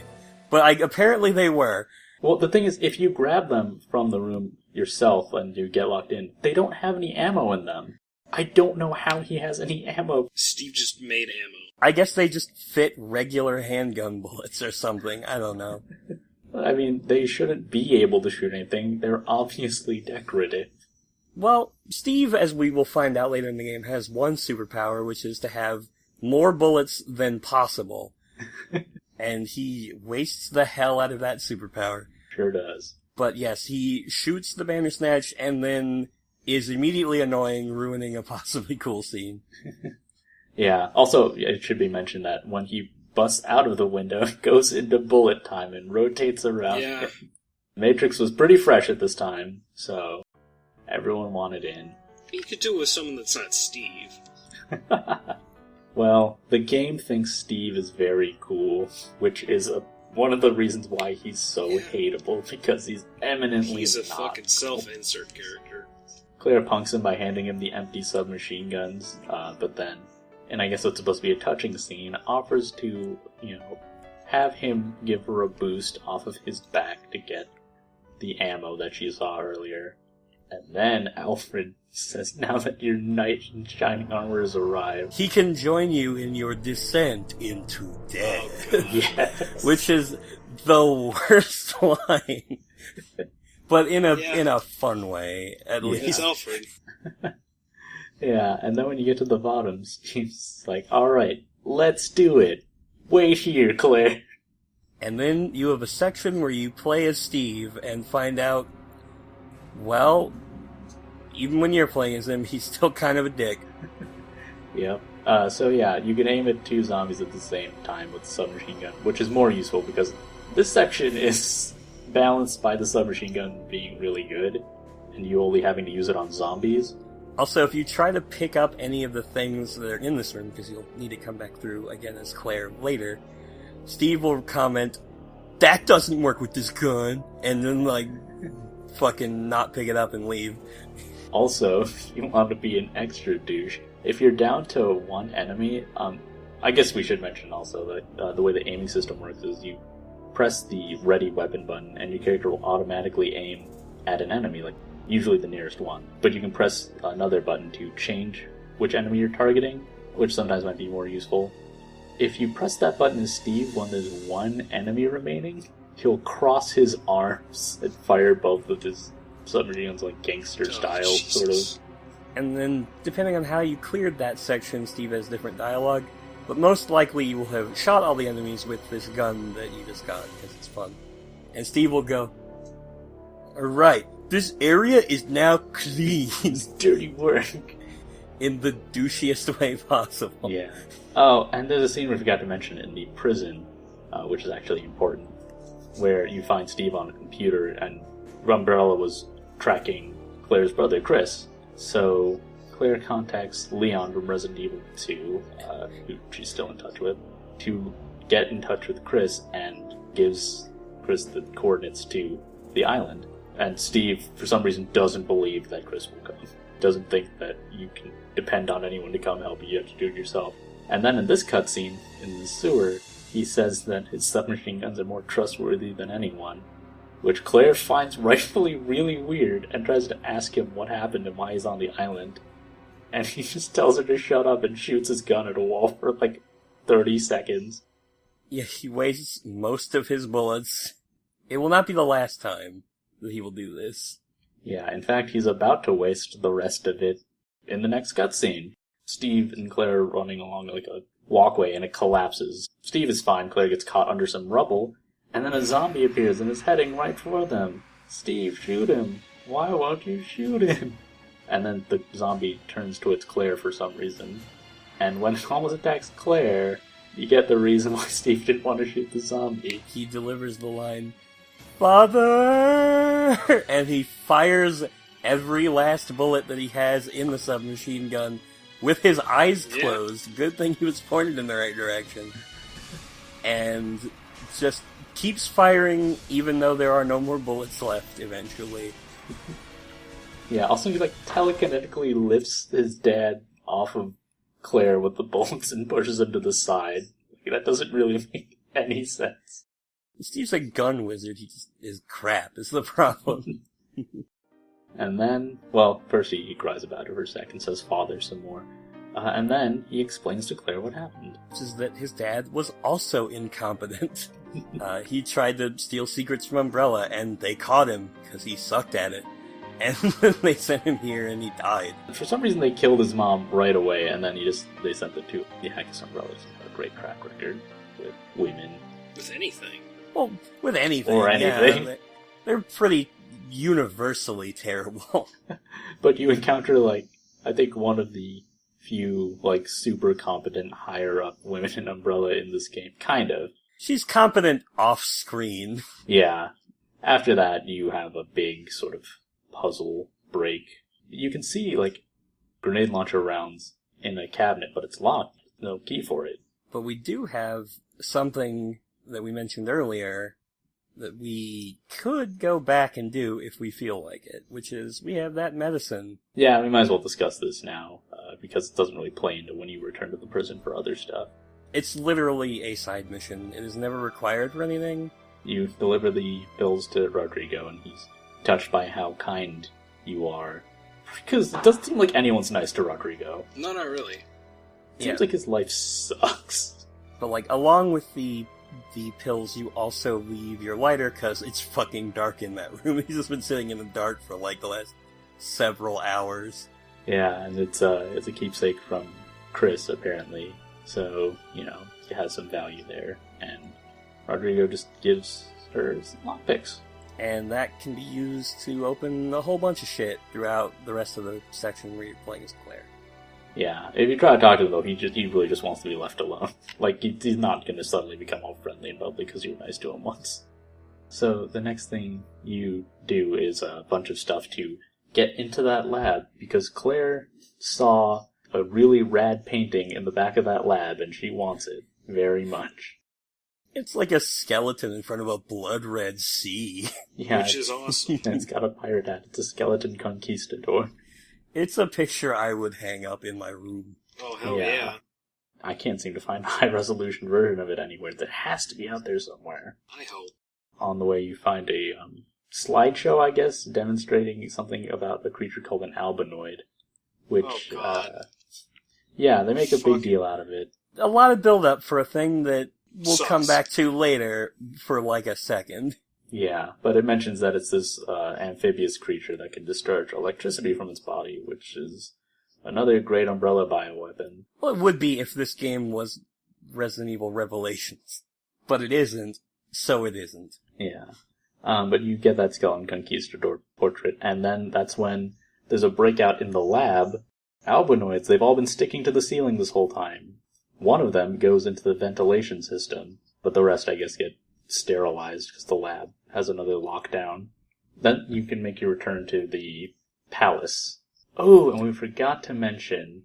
Speaker 2: but apparently they were.
Speaker 1: Well, the thing is, if you grab them from the room yourself and you get locked in, they don't have any ammo in them. I don't know how he has any ammo.
Speaker 3: Steve just made ammo.
Speaker 2: I guess they just fit regular handgun bullets or something. I don't know.
Speaker 1: I mean, they shouldn't be able to shoot anything. They're obviously decorative.
Speaker 2: Well, Steve, as we will find out later in the game, has one superpower, which is to have more bullets than possible. And he wastes the hell out of that superpower.
Speaker 1: Sure does.
Speaker 2: But yes, he shoots the Bandersnatch and then is immediately annoying, ruining a possibly cool scene.
Speaker 1: Yeah, also, it should be mentioned that when he busts out of the window, it goes into bullet time and rotates around.
Speaker 3: Yeah.
Speaker 1: Matrix was pretty fresh at this time, so everyone wanted in.
Speaker 3: You could do it with someone that's not Steve.
Speaker 1: Well, the game thinks Steve is very cool, which is one of the reasons why he's so hateable, because he's eminently
Speaker 3: He's a
Speaker 1: not
Speaker 3: fucking
Speaker 1: cool.
Speaker 3: self-insert character.
Speaker 1: Claire punks him by handing him the empty submachine guns, but then, and I guess it's supposed to be a touching scene, offers to, have him give her a boost off of his back to get the ammo that she saw earlier. And then Alfred says, now that your knight in shining armor has arrived,
Speaker 2: He can join you in your descent into death.
Speaker 1: yes.
Speaker 2: Which is the worst line. But in a fun way, at
Speaker 3: It's
Speaker 2: least.
Speaker 3: Alfred.
Speaker 1: Yeah, and then when you get to the bottom, Steve's like, alright, let's do it. Wait here, Claire.
Speaker 2: And then you have a section where you play as Steve and find out, well, even when you're playing as him, he's still kind of a dick.
Speaker 1: Yep. So yeah, you can aim at 2 zombies at the same time with the submachine gun, which is more useful because this section is balanced by the submachine gun being really good, and you only having to use it on zombies.
Speaker 2: Also, if you try to pick up any of the things that are in this room, because you'll need to come back through again as Claire later, Steve will comment, that doesn't work with this gun, and then, fucking not pick it up and leave.
Speaker 1: Also, if you want to be an extra douche, if you're down to 1 enemy, I guess we should mention also that the way the aiming system works is you press the ready weapon button and your character will automatically aim at an enemy, usually the nearest one. But you can press another button to change which enemy you're targeting, which sometimes might be more useful. If you press that button as Steve when there's 1 enemy remaining, he'll cross his arms and fire both of his submachine guns gangster style, sort of.
Speaker 2: And then, depending on how you cleared that section, Steve has different dialogue. But most likely you will have shot all the enemies with this gun that you just got, because it's fun. And Steve will go, alright, this area is now clean.
Speaker 1: It's dirty work.
Speaker 2: In the douchiest way possible.
Speaker 1: Yeah. Oh, and there's a scene we forgot to mention in the prison, which is actually important, where you find Steve on a computer, and Umbrella was tracking Claire's brother, Chris. So Claire contacts Leon from Resident Evil 2, who she's still in touch with, to get in touch with Chris, and gives Chris the coordinates to the island. And Steve, for some reason, doesn't believe that Chris will come. Doesn't think that you can depend on anyone to come help you. You have to do it yourself. And then in this cutscene, in the sewer, he says that his submachine guns are more trustworthy than anyone, which Claire finds rightfully really weird and tries to ask him what happened and why he's on the island. And he just tells her to shut up and shoots his gun at a wall for 30 seconds.
Speaker 2: Yeah, he wastes most of his bullets. It will not be the last time that he will do this.
Speaker 1: Yeah, in fact, he's about to waste the rest of it in the next cutscene. Steve and Claire are running along a walkway and it collapses. Steve is fine, Claire gets caught under some rubble, and then a zombie appears and is heading right for them. Steve, shoot him. Why won't you shoot him? And then the zombie turns towards Claire for some reason. And when it almost attacks Claire, you get the reason why Steve didn't want to shoot the zombie.
Speaker 2: He delivers the line, Father! And he fires every last bullet that he has in the submachine gun with his eyes closed. Yeah. Good thing he was pointed in the right direction. And just keeps firing even though there are no more bullets left eventually.
Speaker 1: Yeah, also he telekinetically lifts his dad off of Claire with the bullets and pushes him to the side. That doesn't really make any sense.
Speaker 2: Steve's a gun wizard, he just is crap, is the problem.
Speaker 1: And then, first he cries about it for a second, says father some more. And then he explains to Claire what happened.
Speaker 2: Which is that his dad was also incompetent. He tried to steal secrets from Umbrella, and they caught him, because he sucked at it. And they sent him here, and he died.
Speaker 1: For some reason they killed his mom right away, and then they sent the two. Yeah, I guess Umbrella's got a great track record with women.
Speaker 3: With anything.
Speaker 2: Well, with anything.
Speaker 1: Or anything.
Speaker 2: Yeah, They're pretty universally terrible.
Speaker 1: But you encounter, like, I think one of the few, like, super competent higher-up women in Umbrella in this game. Kind of.
Speaker 2: She's competent off-screen.
Speaker 1: Yeah. After that, you have a big sort of puzzle break. You can see, like, grenade launcher rounds in a cabinet, but it's locked. No key for it.
Speaker 2: But we do have something that we mentioned earlier that we could go back and do if we feel like it, which is we have that medicine.
Speaker 1: Yeah, we might as well discuss this now, because it doesn't really play into when you return to the prison for other stuff.
Speaker 2: It's literally a side mission. It is never required for anything.
Speaker 1: You deliver the pills to Rodrigo, and he's touched by how kind you are. Because it doesn't seem like anyone's nice to Rodrigo.
Speaker 3: No, not really.
Speaker 1: It seems like his life sucks.
Speaker 2: But, like, along with the pills, you also leave your lighter, because it's fucking dark in that room. He's just been sitting in the dark for, like, the last several hours.
Speaker 1: Yeah, and it's a keepsake from Chris, apparently. So, you know, it has some value there. And Rodrigo just gives her some lockpicks.
Speaker 2: And that can be used to open a whole bunch of shit throughout the rest of the section where you're playing as Claire.
Speaker 1: Yeah, if you try to talk to him, though, he really just wants to be left alone. Like, he's not going to suddenly become all friendly and bubbly because you were nice to him once. So, the next thing you do is a bunch of stuff to get into that lab, because Claire saw a really rad painting in the back of that lab, and she wants it very much.
Speaker 2: It's like a skeleton in front of a blood-red sea.
Speaker 1: Yeah,
Speaker 3: Which is awesome.
Speaker 1: And it's got a pirate hat. It's a skeleton conquistador.
Speaker 2: It's a picture I would hang up in my room.
Speaker 3: Oh, hell yeah.
Speaker 1: I can't seem to find a high-resolution version of it anywhere. That has to be out there somewhere.
Speaker 3: I hope.
Speaker 1: On the way, you find a slideshow, I guess, demonstrating something about a creature called an albinoid. Which,
Speaker 3: Oh, God.
Speaker 1: Yeah, they make a big deal out of it.
Speaker 2: A lot of build-up for a thing that we'll
Speaker 3: Sucks.
Speaker 2: come back to later for like a second.
Speaker 1: Yeah, but it mentions that it's this amphibious creature that can discharge electricity from its body, which is another great Umbrella bioweapon.
Speaker 2: Well, it would be if this game was Resident Evil Revelations. But it isn't, so it isn't.
Speaker 1: Yeah. But you get that skeleton conquistador portrait, and then that's when there's a breakout in the lab. Albinoids, they've all been sticking to the ceiling this whole time. One of them goes into the ventilation system, but the rest, I guess, get sterilized because the lab has another lockdown. Then you can make your return to the palace. Oh, and we forgot to mention,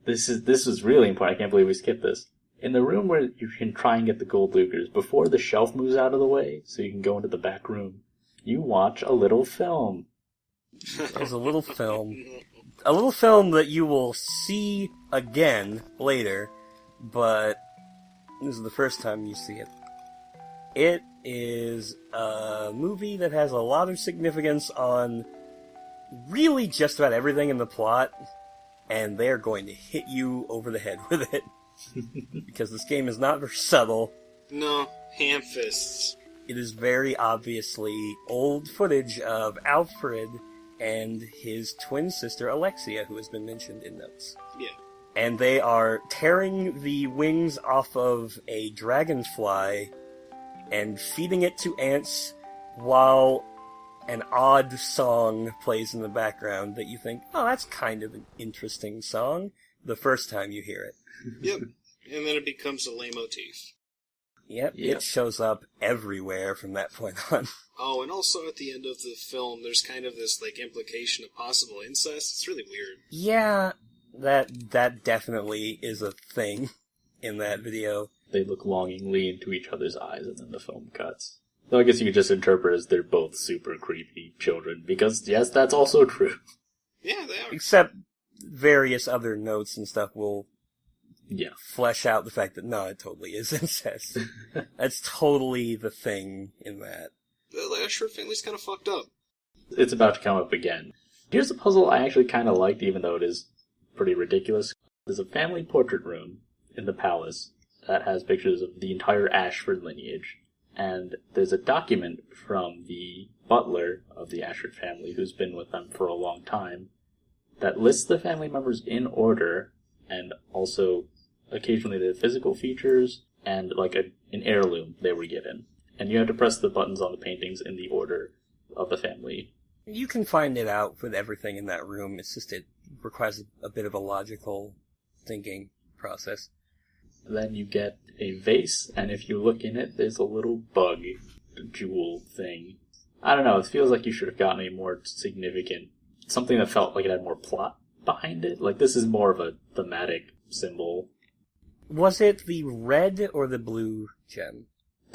Speaker 1: this is really important. I can't believe we skipped this. In the room where you can try and get the gold lookers, before the shelf moves out of the way, so you can go into the back room, you watch a little film.
Speaker 2: There's a little film. A little film that you will see again later, but this is the first time you see it. It is a movie that has a lot of significance on really just about everything in the plot, and they're going to hit you over the head with it. Because this game is not very subtle.
Speaker 3: No, ham fists.
Speaker 2: It is very obviously old footage of Alfred and his twin sister Alexia, who has been mentioned in notes.
Speaker 3: Yeah.
Speaker 2: And they are tearing the wings off of a dragonfly and feeding it to ants while an odd song plays in the background that you think, oh, that's kind of an interesting song, the first time you hear it.
Speaker 3: Yep. And then it becomes a leitmotif.
Speaker 2: Yep, it shows up everywhere from that point on.
Speaker 3: Oh, and also at the end of the film, there's kind of this, like, implication of possible incest. It's really weird.
Speaker 2: Yeah, that definitely is a thing in that video.
Speaker 1: They look longingly into each other's eyes, and then the film cuts. Though I guess you could just interpret as they're both super creepy children, because, yes, that's also true.
Speaker 3: Yeah, they are.
Speaker 2: Except various other notes and stuff will flesh out the fact that, no, it totally is incest. That's totally the thing in that.
Speaker 3: The Asher family's kind of fucked up.
Speaker 1: It's about to come up again. Here's a puzzle I actually kind of liked, even though it is pretty ridiculous. There's a family portrait room in the palace that has pictures of the entire Ashford lineage. And there's a document from the butler of the Ashford family, who's been with them for a long time, that lists the family members in order, and also occasionally their physical features, and like an heirloom they were given. and you have to press the buttons on the paintings in the order of the family.
Speaker 2: You can find it out with everything in that room. It's just it requires a bit of a logical thinking process.
Speaker 1: Then you get a vase, and if you look in it, there's a little bug jewel thing. I don't know, it feels like you should have gotten a more significant, something that felt like it had more plot behind it. Like, this is more of a thematic symbol.
Speaker 2: Was it the red or the blue gem?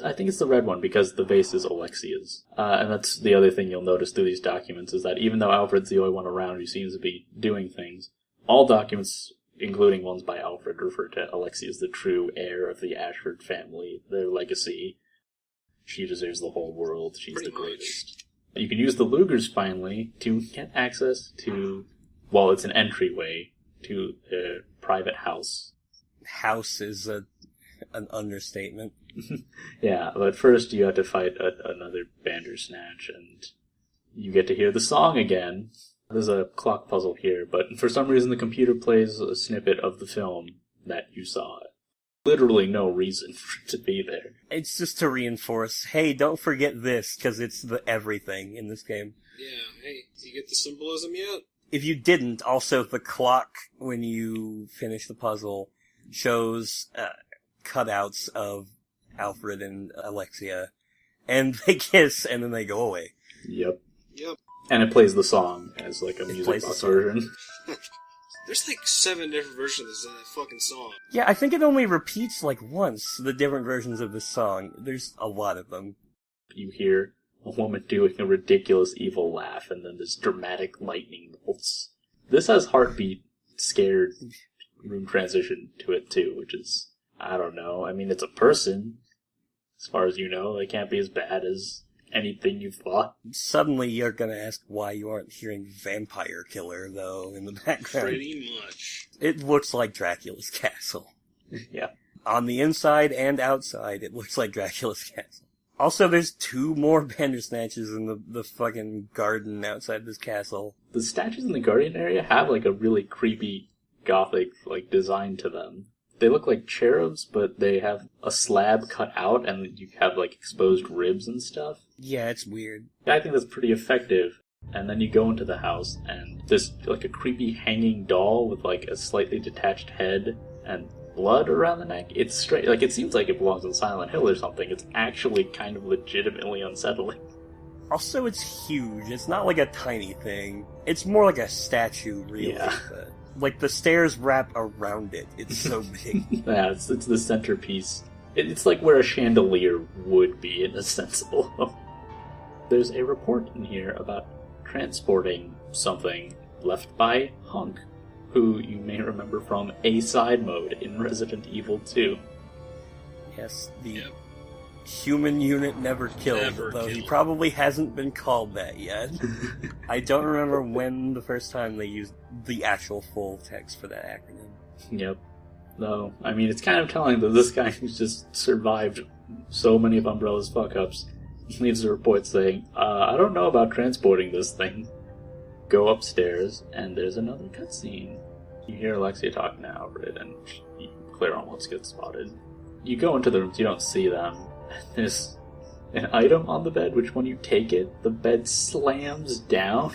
Speaker 1: I think it's the red one, because the vase is Alexia's. And that's the other thing you'll notice through these documents, is that even though Alfred's the only one around who seems to be doing things, all documents, including ones by Alfred, refer to Alexia as the true heir of the Ashford family, their legacy. She deserves the whole world. She's the greatest. You can use the Lugers, finally, to get access to, well, it's an entryway to a private house.
Speaker 2: House is an understatement.
Speaker 1: Yeah, but first you have to fight another Bandersnatch, and you get to hear the song again. There's a clock puzzle here, but for some reason the computer plays a snippet of the film that you saw. Literally no reason for it to be there.
Speaker 2: It's just to reinforce, hey, don't forget this, because it's the everything in this game.
Speaker 3: Yeah, hey, do you get the symbolism yet?
Speaker 2: If you didn't, also the clock, when you finish the puzzle, shows cutouts of Alfred and Alexia, and they kiss, and then they go away.
Speaker 1: Yep.
Speaker 3: Yep.
Speaker 1: And it plays the song as like a music box version.
Speaker 3: There's like 7 different versions of that fucking song.
Speaker 2: Yeah, I think it only repeats like once, the different versions of the song. There's a lot of them.
Speaker 1: You hear a woman doing a ridiculous evil laugh, and then this dramatic lightning bolts. This has heartbeat scared room transition to it too, which is, I don't know. I mean, it's a person. As far as you know, they can't be as bad as anything you thought.
Speaker 2: Suddenly you're gonna ask why you aren't hearing Vampire Killer, though, in the background.
Speaker 3: Pretty much.
Speaker 2: It looks like Dracula's castle.
Speaker 1: Yeah.
Speaker 2: On the inside and outside, it looks like Dracula's castle. Also, there's 2 more Bandersnatches in the fucking garden outside this castle.
Speaker 1: The statues in the Guardian area have like a really creepy gothic like design to them. They look like cherubs, but they have a slab cut out, and you have like exposed ribs and stuff.
Speaker 2: Yeah, it's weird.
Speaker 1: I think that's pretty effective. And then you go into the house, and there's like a creepy hanging doll with like a slightly detached head and blood around the neck. It's straight, like it seems like it belongs in Silent Hill or something. It's actually kind of legitimately unsettling.
Speaker 2: Also, it's huge. It's not like a tiny thing. It's more like a statue, really.
Speaker 1: Yeah.
Speaker 2: But, like, the stairs wrap around it. It's so big.
Speaker 1: Yeah, it's the centerpiece. It's like where a chandelier would be in a sensible home. There's a report in here about transporting something left by Hunk, who you may remember from A side mode in Resident Evil 2.
Speaker 2: Yes, the human unit never killed, though he probably hasn't been called that yet. I don't remember when the first time they used the actual full text for that acronym.
Speaker 1: Yep. Though, I mean, it's kind of telling that this guy who's just survived so many of Umbrella's fuck-ups leaves a report saying, I don't know about transporting this thing. Go upstairs, and there's another cutscene. You hear Alexia talking to Alfred, and Claire almost gets spotted. You go into the rooms, you don't see them. There's an item on the bed, which when you take it, the bed slams down.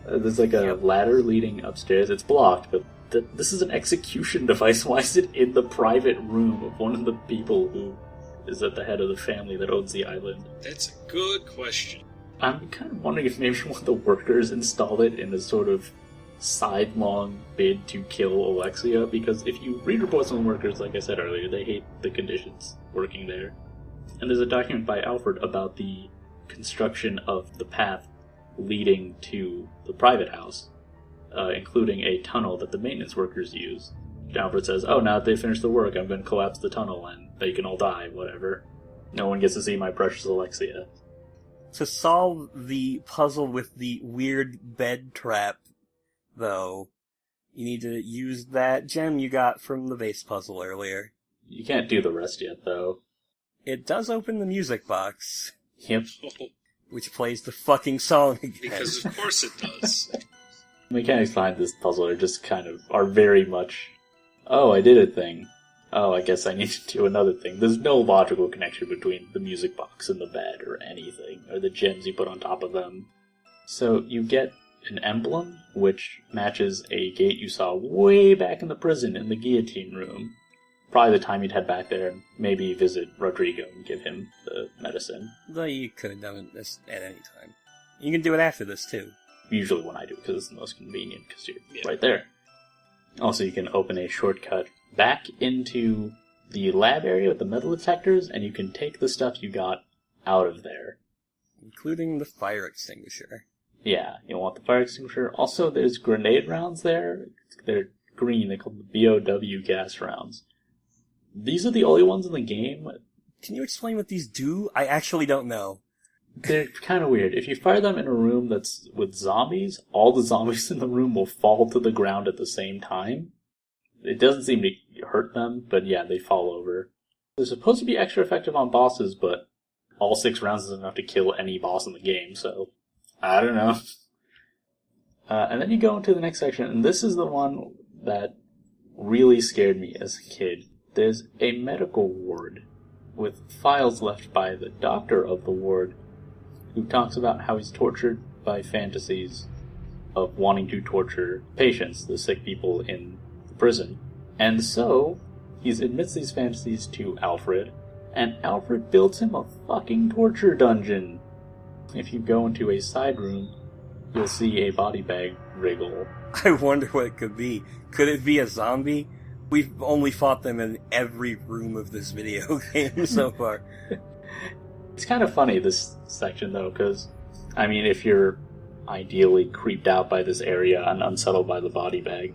Speaker 1: There's like a ladder leading upstairs. It's blocked, but this is an execution device. Why is it in the private room of one of the people who is at the head of the family that owns the island?
Speaker 3: That's a good question.
Speaker 1: I'm kind of wondering if maybe one of the workers installed it in a sort of sidelong bid to kill Alexia, because if you read reports from workers, like I said earlier, they hate the conditions working there. And there's a document by Alfred about the construction of the path leading to the private house, including a tunnel that the maintenance workers use. Alfred says, oh, now that they finish the work, I'm going to collapse the tunnel and they can all die, whatever. No one gets to see my precious Alexia.
Speaker 2: To solve the puzzle with the weird bed trap, though, you need to use that gem you got from the vase puzzle earlier.
Speaker 1: You can't do the rest yet, though.
Speaker 2: It does open the music box.
Speaker 1: Yep.
Speaker 2: Which plays the fucking song again.
Speaker 3: Because of course it does.
Speaker 1: The mechanics behind this puzzle are just are very much, oh, I did a thing. oh, I guess I need to do another thing. There's no logical connection between the music box and the bed or anything, or the gems you put on top of them. So you get an emblem, which matches a gate you saw way back in the prison in the guillotine room. Probably the time you'd head back there and maybe visit Rodrigo and give him the medicine.
Speaker 2: Though you could have done this at any time. You can do it after this, too.
Speaker 1: Usually when I do, because it's the most convenient, because you're right there. Also, you can open a shortcut back into the lab area with the metal detectors, and you can take the stuff you got out of there.
Speaker 2: Including the fire extinguisher.
Speaker 1: Yeah, you want the fire extinguisher. Also, there's grenade rounds there. They're green. They're called the BOW gas rounds. These are the only ones in the game.
Speaker 2: Can you explain what these do? I actually don't know.
Speaker 1: They're kind of weird. If you fire them in a room that's with zombies, all the zombies in the room will fall to the ground at the same time. It doesn't seem to hurt them, but yeah, they fall over. They're supposed to be extra effective on bosses, but all 6 rounds is enough to kill any boss in the game, so I don't know. And then you go into the next section, and this is the one that really scared me as a kid. There's a medical ward with files left by the doctor of the ward, who talks about how he's tortured by fantasies of wanting to torture patients, the sick people in the prison. And so, he admits these fantasies to Alfred, and Alfred builds him a fucking torture dungeon. If you go into a side room, you'll see a body bag wriggle.
Speaker 2: I wonder what it could be. Could it be a zombie? We've only fought them in every room of this video game so far.
Speaker 1: It's kind of funny, this section, though, because, I mean, if you're ideally creeped out by this area and unsettled by the body bag,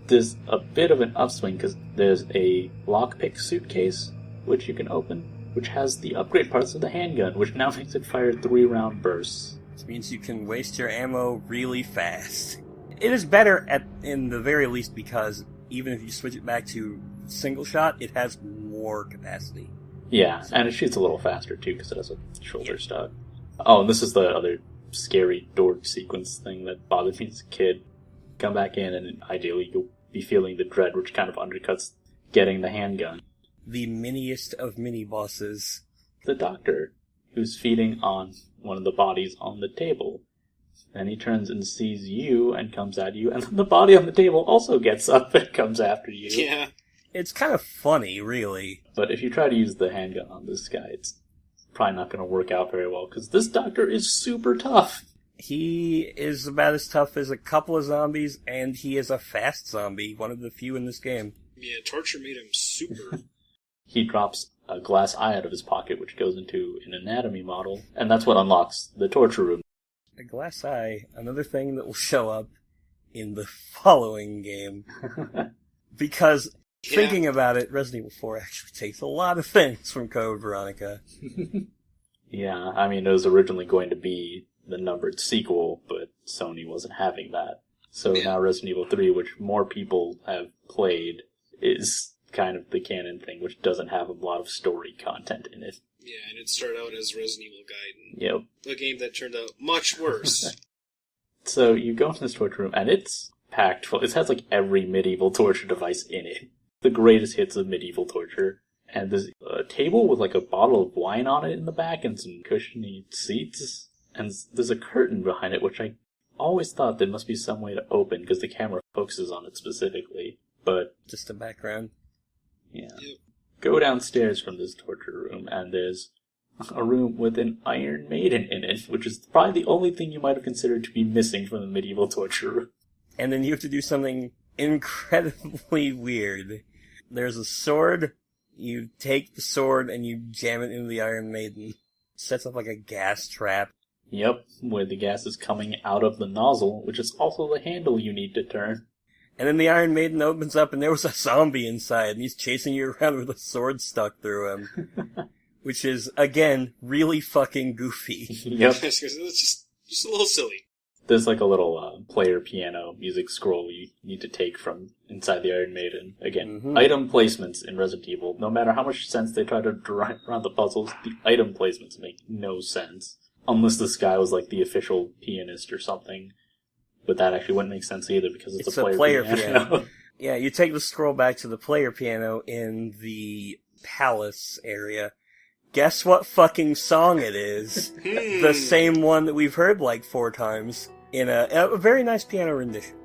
Speaker 1: there's a bit of an upswing, because there's a lockpick suitcase, which you can open, which has the upgrade parts of the handgun, which now makes it fire 3-round bursts.
Speaker 2: Which means you can waste your ammo really fast. It is better, in the very least, because even if you switch it back to single shot, it has more capacity.
Speaker 1: Yeah, and it shoots a little faster, too, because it has a shoulder stock. Oh, and this is the other scary door sequence thing that bothered me as a kid. Come back in, and ideally you'll be feeling the dread, which kind of undercuts getting the handgun.
Speaker 2: The miniest of mini-bosses.
Speaker 1: The doctor, who's feeding on one of the bodies on the table. Then he turns and sees you and comes at you, and then the body on the table also gets up and comes after you.
Speaker 3: Yeah.
Speaker 2: It's kind of funny, really.
Speaker 1: But if you try to use the handgun on this guy, it's probably not going to work out very well, because this doctor is super tough.
Speaker 2: He is about as tough as a couple of zombies, and he is a fast zombie, one of the few in this game.
Speaker 3: Yeah, torture made him super.
Speaker 1: He drops a glass eye out of his pocket, which goes into an anatomy model, and that's what unlocks the torture room.
Speaker 2: A glass eye, another thing that will show up in the following game. Because, thinking about it, Resident Evil 4 actually takes a lot of things from Code Veronica.
Speaker 1: Yeah, I mean, it was originally going to be the numbered sequel, but Sony wasn't having that. So now Resident Evil 3, which more people have played, is kind of the canon thing, which doesn't have a lot of story content in it.
Speaker 3: Yeah, and it started out as Resident Evil Gaiden.
Speaker 1: Yep.
Speaker 3: A game that turned out much worse.
Speaker 1: So you go into this torture room, and it's packed full. It has like every medieval torture device in it. The greatest hits of medieval torture. And there's a table with like a bottle of wine on it in the back and some cushiony seats. And there's a curtain behind it, which I always thought there must be some way to open because the camera focuses on it specifically. But
Speaker 2: just a background.
Speaker 1: Yeah.
Speaker 3: Yep.
Speaker 1: Go downstairs from this torture room, and there's a room with an Iron Maiden in it, which is probably the only thing you might have considered to be missing from the medieval torture room.
Speaker 2: And then you have to do something incredibly weird. There's a sword, you take the sword and you jam it into the Iron Maiden. It sets up like a gas trap.
Speaker 1: Yep, where the gas is coming out of the nozzle, which is also the handle you need to turn.
Speaker 2: And then the Iron Maiden opens up and there was a zombie inside, and he's chasing you around with a sword stuck through him. Which is, again, really fucking goofy.
Speaker 1: Yep.
Speaker 3: It's just a little silly.
Speaker 1: There's like a little player piano music scroll you need to take from inside the Iron Maiden. Again, item placements in Resident Evil. No matter how much sense they try to drive around the puzzles, the item placements make no sense. Unless this guy was like the official pianist or something. But that actually wouldn't make sense either because it's a player piano.
Speaker 2: Yeah, you take the scroll back to the player piano in the palace area. Guess what fucking song it is? The same one that we've heard like 4 times in a very nice piano rendition.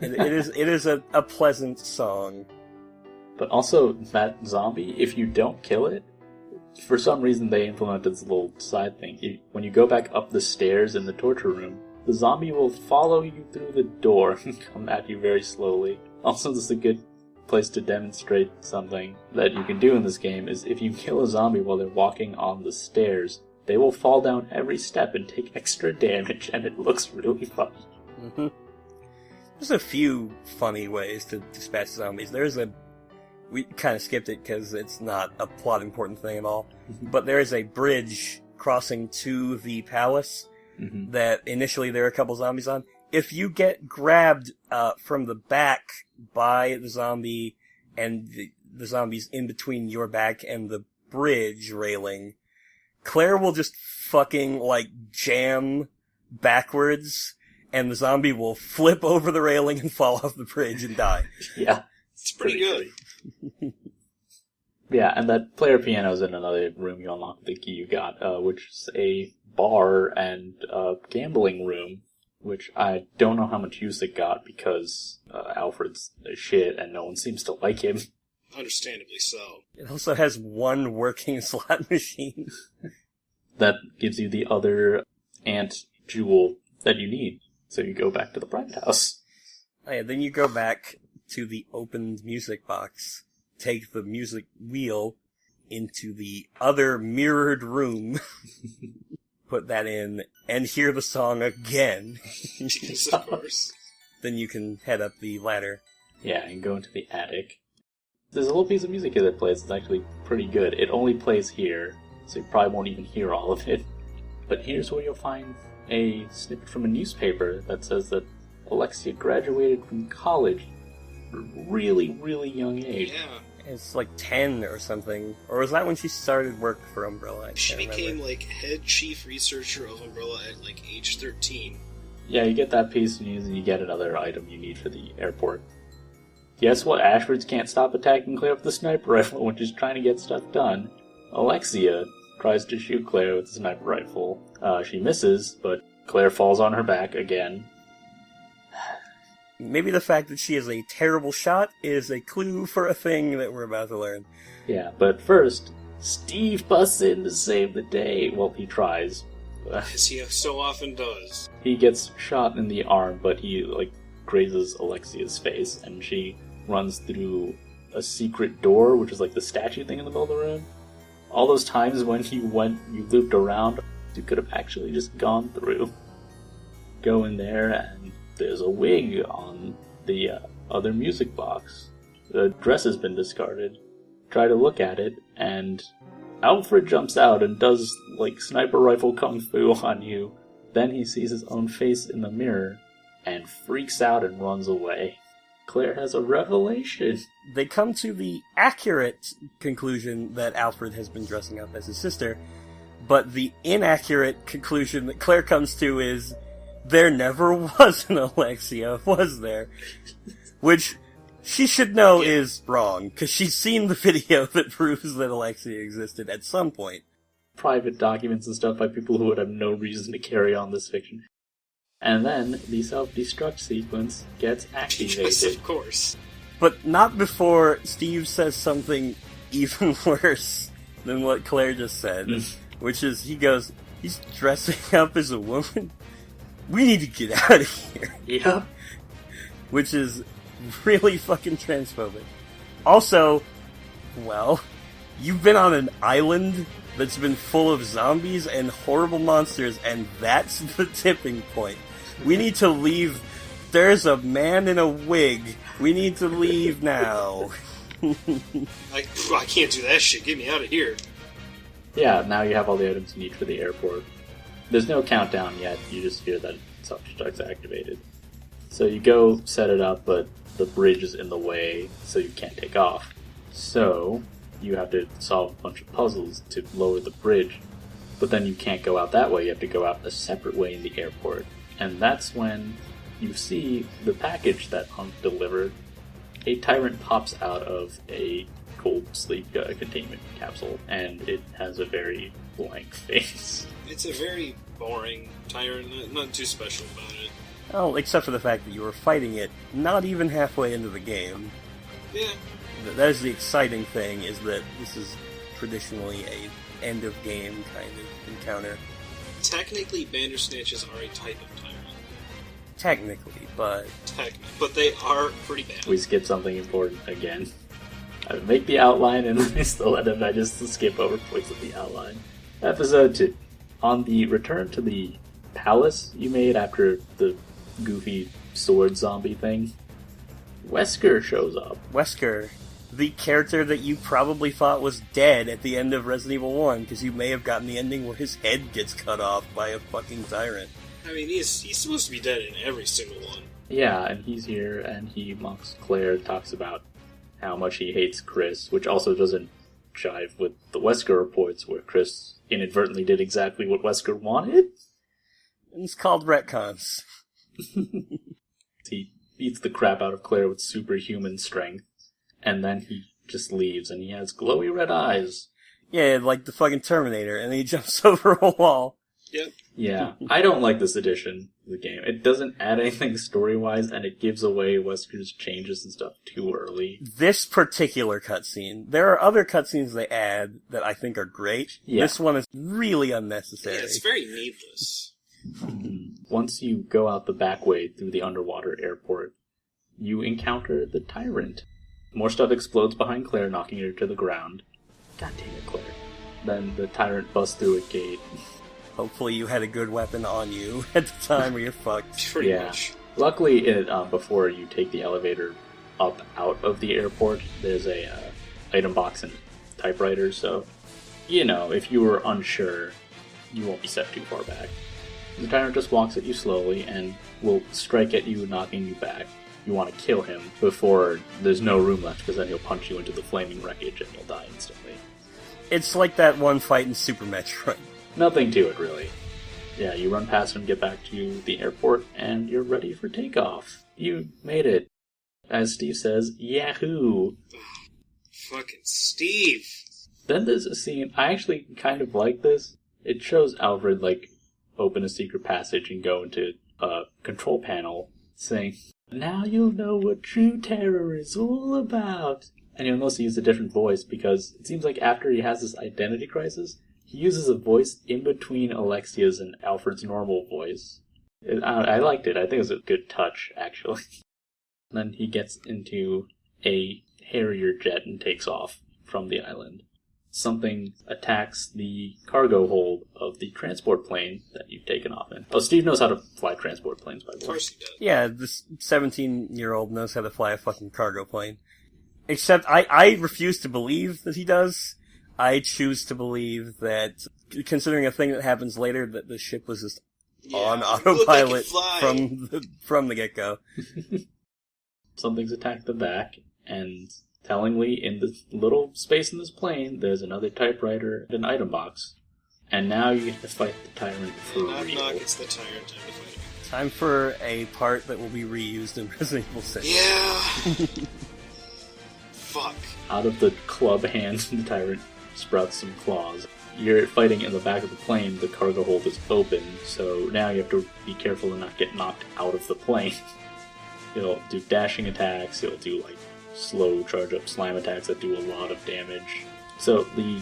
Speaker 2: It is a pleasant song.
Speaker 1: But also, that zombie, if you don't kill it, for some reason they implemented this little side thing. When you go back up the stairs in the torture room, the zombie will follow you through the door and come at you very slowly. Also, this is a good place to demonstrate something that you can do in this game, is if you kill a zombie while they're walking on the stairs, they will fall down every step and take extra damage, and it looks really funny.
Speaker 2: Mm-hmm. There's a few funny ways to dispatch zombies. We kind of skipped it because it's not a plot important thing at all, but there is a bridge crossing to the palace that initially there are a couple zombies on. If you get grabbed from the back by the zombie and the zombies in between your back and the bridge railing, Claire will just fucking, like, jam backwards, and the zombie will flip over the railing and fall off the bridge and die.
Speaker 1: Yeah.
Speaker 3: It's pretty good.
Speaker 1: Yeah, and that player piano's in another room you unlock the key you got, which is a bar and gambling room, which I don't know how much use it got because Alfred's a shit and no one seems to like him.
Speaker 3: Understandably so.
Speaker 2: It also has one working slot machine.
Speaker 1: That gives you the other ant jewel that you need, so you go back to the private house.
Speaker 2: Oh yeah, then you go back to the opened music box, take the music wheel into the other mirrored room, put that in, and hear the song again.
Speaker 3: Yes, of course.
Speaker 2: Then you can head up the ladder.
Speaker 1: Yeah, and go into the attic. There's a little piece of music here that plays. It's actually pretty good. It only plays here, so you probably won't even hear all of it. But here's where you'll find a snippet from a newspaper that says that Alexia graduated from college at a really, really young age.
Speaker 3: Yeah.
Speaker 2: It's like 10 or something. Or was that when she started work for Umbrella?
Speaker 3: She became, like, head chief researcher of Umbrella at, like, age 13.
Speaker 1: Yeah, you get that piece and you get another item you need for the airport. Guess what? Ashfords can't stop attacking Claire with a sniper rifle when she's trying to get stuff done. Alexia tries to shoot Claire with a sniper rifle. She misses, but Claire falls on her back again.
Speaker 2: Maybe the fact that she is a terrible shot is a clue for a thing that we're about to learn.
Speaker 1: Yeah, but first, Steve busts in to save the day. Well, he tries.
Speaker 3: As he so often does.
Speaker 1: He gets shot in the arm, but he, like, grazes Alexia's face, and she runs through a secret door, which is like the statue thing in the middle of the room. All those times when you looped around, you could have actually just gone through. Go in there, and there's a wig on the other music box. The dress has been discarded. Try to look at it, and Alfred jumps out and does, like, sniper rifle kung fu on you. Then he sees his own face in the mirror, and freaks out and runs away. Claire has a revelation.
Speaker 2: They come to the accurate conclusion that Alfred has been dressing up as his sister, but the inaccurate conclusion that Claire comes to is, there never was an Alexia, was there? Which she should know is wrong, because she's seen the video that proves that Alexia existed at some point.
Speaker 1: Private documents and stuff by people who would have no reason to carry on this fiction. And then the self-destruct sequence gets activated.
Speaker 3: Yes, of course.
Speaker 2: But not before Steve says something even worse than what Claire just said, which is, he's dressing up as a woman? We need to get out of here.
Speaker 1: Yeah.
Speaker 2: Which is really fucking transphobic. Also, well, you've been on an island that's been full of zombies and horrible monsters, and that's the tipping point. We need to leave. There's a man in a wig. We need to leave now.
Speaker 3: I can't do that shit. Get me out of here.
Speaker 1: Yeah, now you have all the items you need for the airport. There's no countdown yet. You just hear that self-destruct's activated. So you go set it up, but the bridge is in the way, so you can't take off. So you have to solve a bunch of puzzles to lower the bridge. But then you can't go out that way. You have to go out a separate way in the airport. And that's when you see the package that Hunk delivered. a tyrant pops out of a cold sleep containment capsule, and it has a very blank face.
Speaker 3: It's a very boring tyrant, not too special about it.
Speaker 2: Oh, except for the fact that you were fighting it not even halfway into the game.
Speaker 3: Yeah.
Speaker 2: That is the exciting thing, is that this is traditionally a end-of-game kind of encounter.
Speaker 3: Technically, Bandersnatches are a type of tyrant.
Speaker 2: Technically, but
Speaker 3: they are pretty bad.
Speaker 1: We skip something important again. I make the outline and I still let him. I just skip over points of the outline. Episode 2. On the return to the palace you made after the goofy sword zombie thing, Wesker shows up.
Speaker 2: Wesker, the character that you probably thought was dead at the end of Resident Evil 1, because you may have gotten the ending where his head gets cut off by a fucking tyrant.
Speaker 3: I mean, he's supposed to be dead in every single one.
Speaker 1: Yeah, and he's here, and he mocks Claire, talks about how much he hates Chris, which also doesn't jive with the Wesker reports, where Chris inadvertently did exactly what Wesker wanted.
Speaker 2: It's called retcons.
Speaker 1: He beats the crap out of Claire with superhuman strength, and then he just leaves, and he has glowy red eyes.
Speaker 2: Yeah, like the fucking Terminator, and he jumps over a wall.
Speaker 3: Yep.
Speaker 1: Yeah, I don't like this edition of the game. It doesn't add anything story-wise, and it gives away Wesker's changes and stuff too early.
Speaker 2: This particular cutscene, there are other cutscenes they add that I think are great.
Speaker 1: Yeah.
Speaker 2: This one is really unnecessary.
Speaker 3: Yeah, it's very needless.
Speaker 1: Once you go out the back way through the underwater airport, you encounter the tyrant. More stuff explodes behind Claire, knocking her to the ground. God damn it, Claire. Then the tyrant busts through a gate.
Speaker 2: Hopefully you had a good weapon on you at the time or you're fucked.
Speaker 3: Pretty much.
Speaker 1: Luckily, before you take the elevator up out of the airport, there's a item box and typewriter, so, if you were unsure, you won't be set too far back. The tyrant just walks at you slowly and will strike at you, knocking you back. You want to kill him before there's no room left, because then he'll punch you into the flaming wreckage and you'll die instantly.
Speaker 2: It's like that one fight in Super Metroid.
Speaker 1: Nothing to it, really. Yeah, you run past him, get back to the airport, and you're ready for takeoff. You made it. As Steve says, Yahoo!
Speaker 3: Fucking Steve!
Speaker 1: Then there's a scene, I actually kind of like this. It shows Alfred, open a secret passage and go into a control panel, saying, "Now you'll know what true terror is all about." And you'll notice he used a different voice, because it seems like after he has this identity crisis, he uses a voice in between Alexia's and Alfred's normal voice. I liked it. I think it was a good touch, actually. Then he gets into a Harrier jet and takes off from the island. Something attacks the cargo hold of the transport plane that you've taken off in. Oh, Steve knows how to fly transport planes, by the way.
Speaker 3: Of course he does.
Speaker 2: Yeah, this 17-year-old knows how to fly a fucking cargo plane. Except I refuse to believe that he does. I choose to believe that, considering a thing that happens later, that the ship was just on autopilot from the get-go.
Speaker 1: Something's attacked the back, and tellingly, in the little space in this plane, there's another typewriter and an item box. And now you get to fight the tyrant for real.
Speaker 3: Knock, it's the tyrant time to fight him.
Speaker 2: Time for a part that will be reused in Resident Evil 6.
Speaker 3: Yeah! Fuck.
Speaker 1: Out of the club hand, the tyrant sprouts some claws. You're fighting in the back of the plane, the cargo hold is open, so now you have to be careful to not get knocked out of the plane. He'll do dashing attacks, he'll do slow charge up slam attacks that do a lot of damage. So the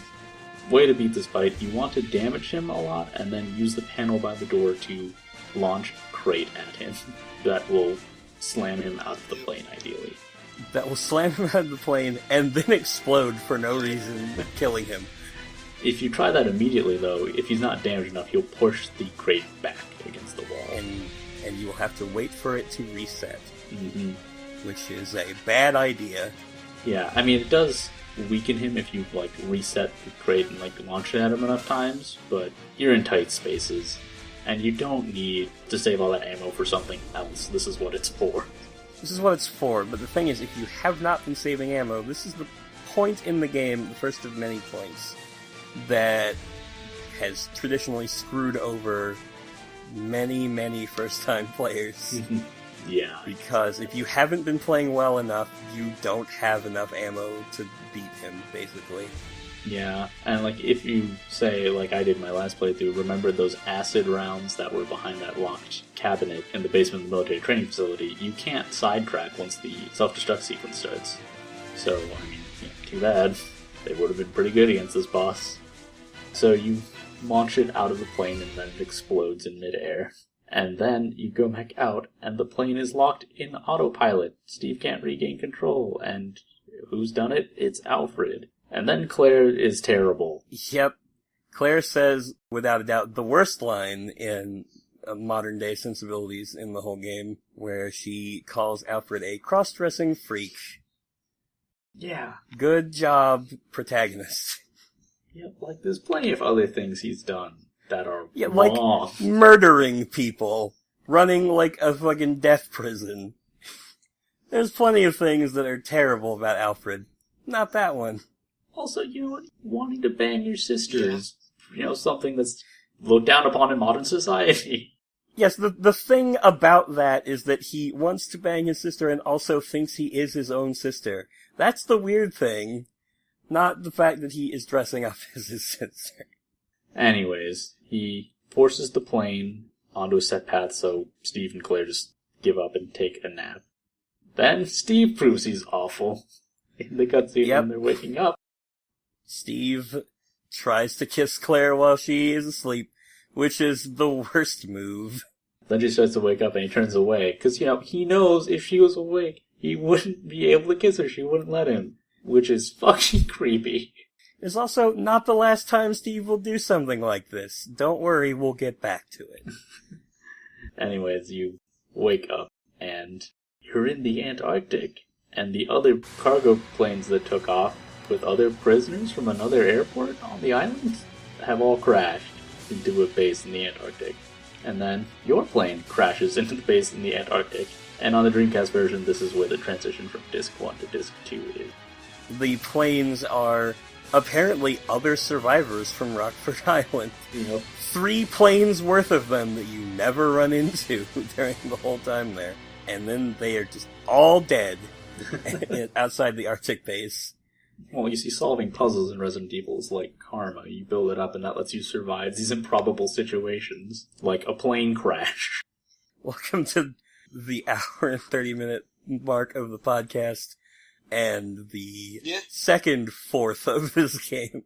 Speaker 1: way to beat this fight, you want to damage him a lot and then use the panel by the door to launch crate at him. That will slam him out of the plane, ideally.
Speaker 2: That will slam him out of the plane and then explode for no reason, killing him.
Speaker 1: If you try that immediately, though, if he's not damaged enough, he'll push the crate back against the wall.
Speaker 2: And you will have to wait for it to reset.
Speaker 1: Mm-hmm.
Speaker 2: Which is a bad idea.
Speaker 1: Yeah, I mean, it does weaken him if you, reset the crate and, launch it at him enough times, but you're in tight spaces, and you don't need to save all that ammo for something else. This is what it's for.
Speaker 2: This is what it's for, but the thing is, if you have not been saving ammo, this is the point in the game, the first of many points, that has traditionally screwed over many, many first-time players.
Speaker 1: Yeah.
Speaker 2: Because if you haven't been playing well enough, you don't have enough ammo to beat him, basically.
Speaker 1: Yeah, and like if you say, like I did my last playthrough, remember those acid rounds that were behind that locked cabinet in the basement of the military training facility, you can't sidetrack once the self-destruct sequence starts. So, I mean, too bad. They would have been pretty good against this boss. So you launch it out of the plane and then it explodes in midair. And then you go back out and the plane is locked in autopilot. Steve can't regain control, and who's done it? It's Alfred. And then Claire is terrible.
Speaker 2: Yep. Claire says, without a doubt, the worst line in modern-day sensibilities in the whole game, where she calls Alfred a cross-dressing freak.
Speaker 1: Yeah.
Speaker 2: Good job, protagonist.
Speaker 1: Yep, like there's plenty of other things he's done that are wrong.
Speaker 2: Like murdering people, running like a fucking death prison. There's plenty of things that are terrible about Alfred. Not that one.
Speaker 1: Also, wanting to bang your sister is, something that's looked down upon in modern society.
Speaker 2: Yes, the thing about that is that he wants to bang his sister and also thinks he is his own sister. That's the weird thing, not the fact that he is dressing up as his sister.
Speaker 1: Anyways, he forces the plane onto a set path so Steve and Claire just give up and take a nap. Then Steve proves he's awful in the cutscene when they're waking up.
Speaker 2: Steve tries to kiss Claire while she is asleep, which is the worst move.
Speaker 1: Then she starts to wake up and he turns away, because, he knows if she was awake, he wouldn't be able to kiss her, she wouldn't let him, which is fucking creepy.
Speaker 2: It's also not the last time Steve will do something like this. Don't worry, we'll get back to it.
Speaker 1: Anyways, you wake up, and you're in the Antarctic, and the other cargo planes that took off with other prisoners from another airport on the island have all crashed into a base in the Antarctic. And then your plane crashes into the base in the Antarctic. And on the Dreamcast version, this is where the transition from Disc 1 to Disc 2 is.
Speaker 2: The planes are apparently other survivors from Rockford Island. 3 planes worth of them that you never run into during the whole time there. And then they are just all dead outside the Arctic base.
Speaker 1: Well, you see, solving puzzles in Resident Evil is like karma. You build it up and that lets you survive these improbable situations, like a plane crash.
Speaker 2: Welcome to the hour and 30-minute mark of the podcast, and the second fourth of this game.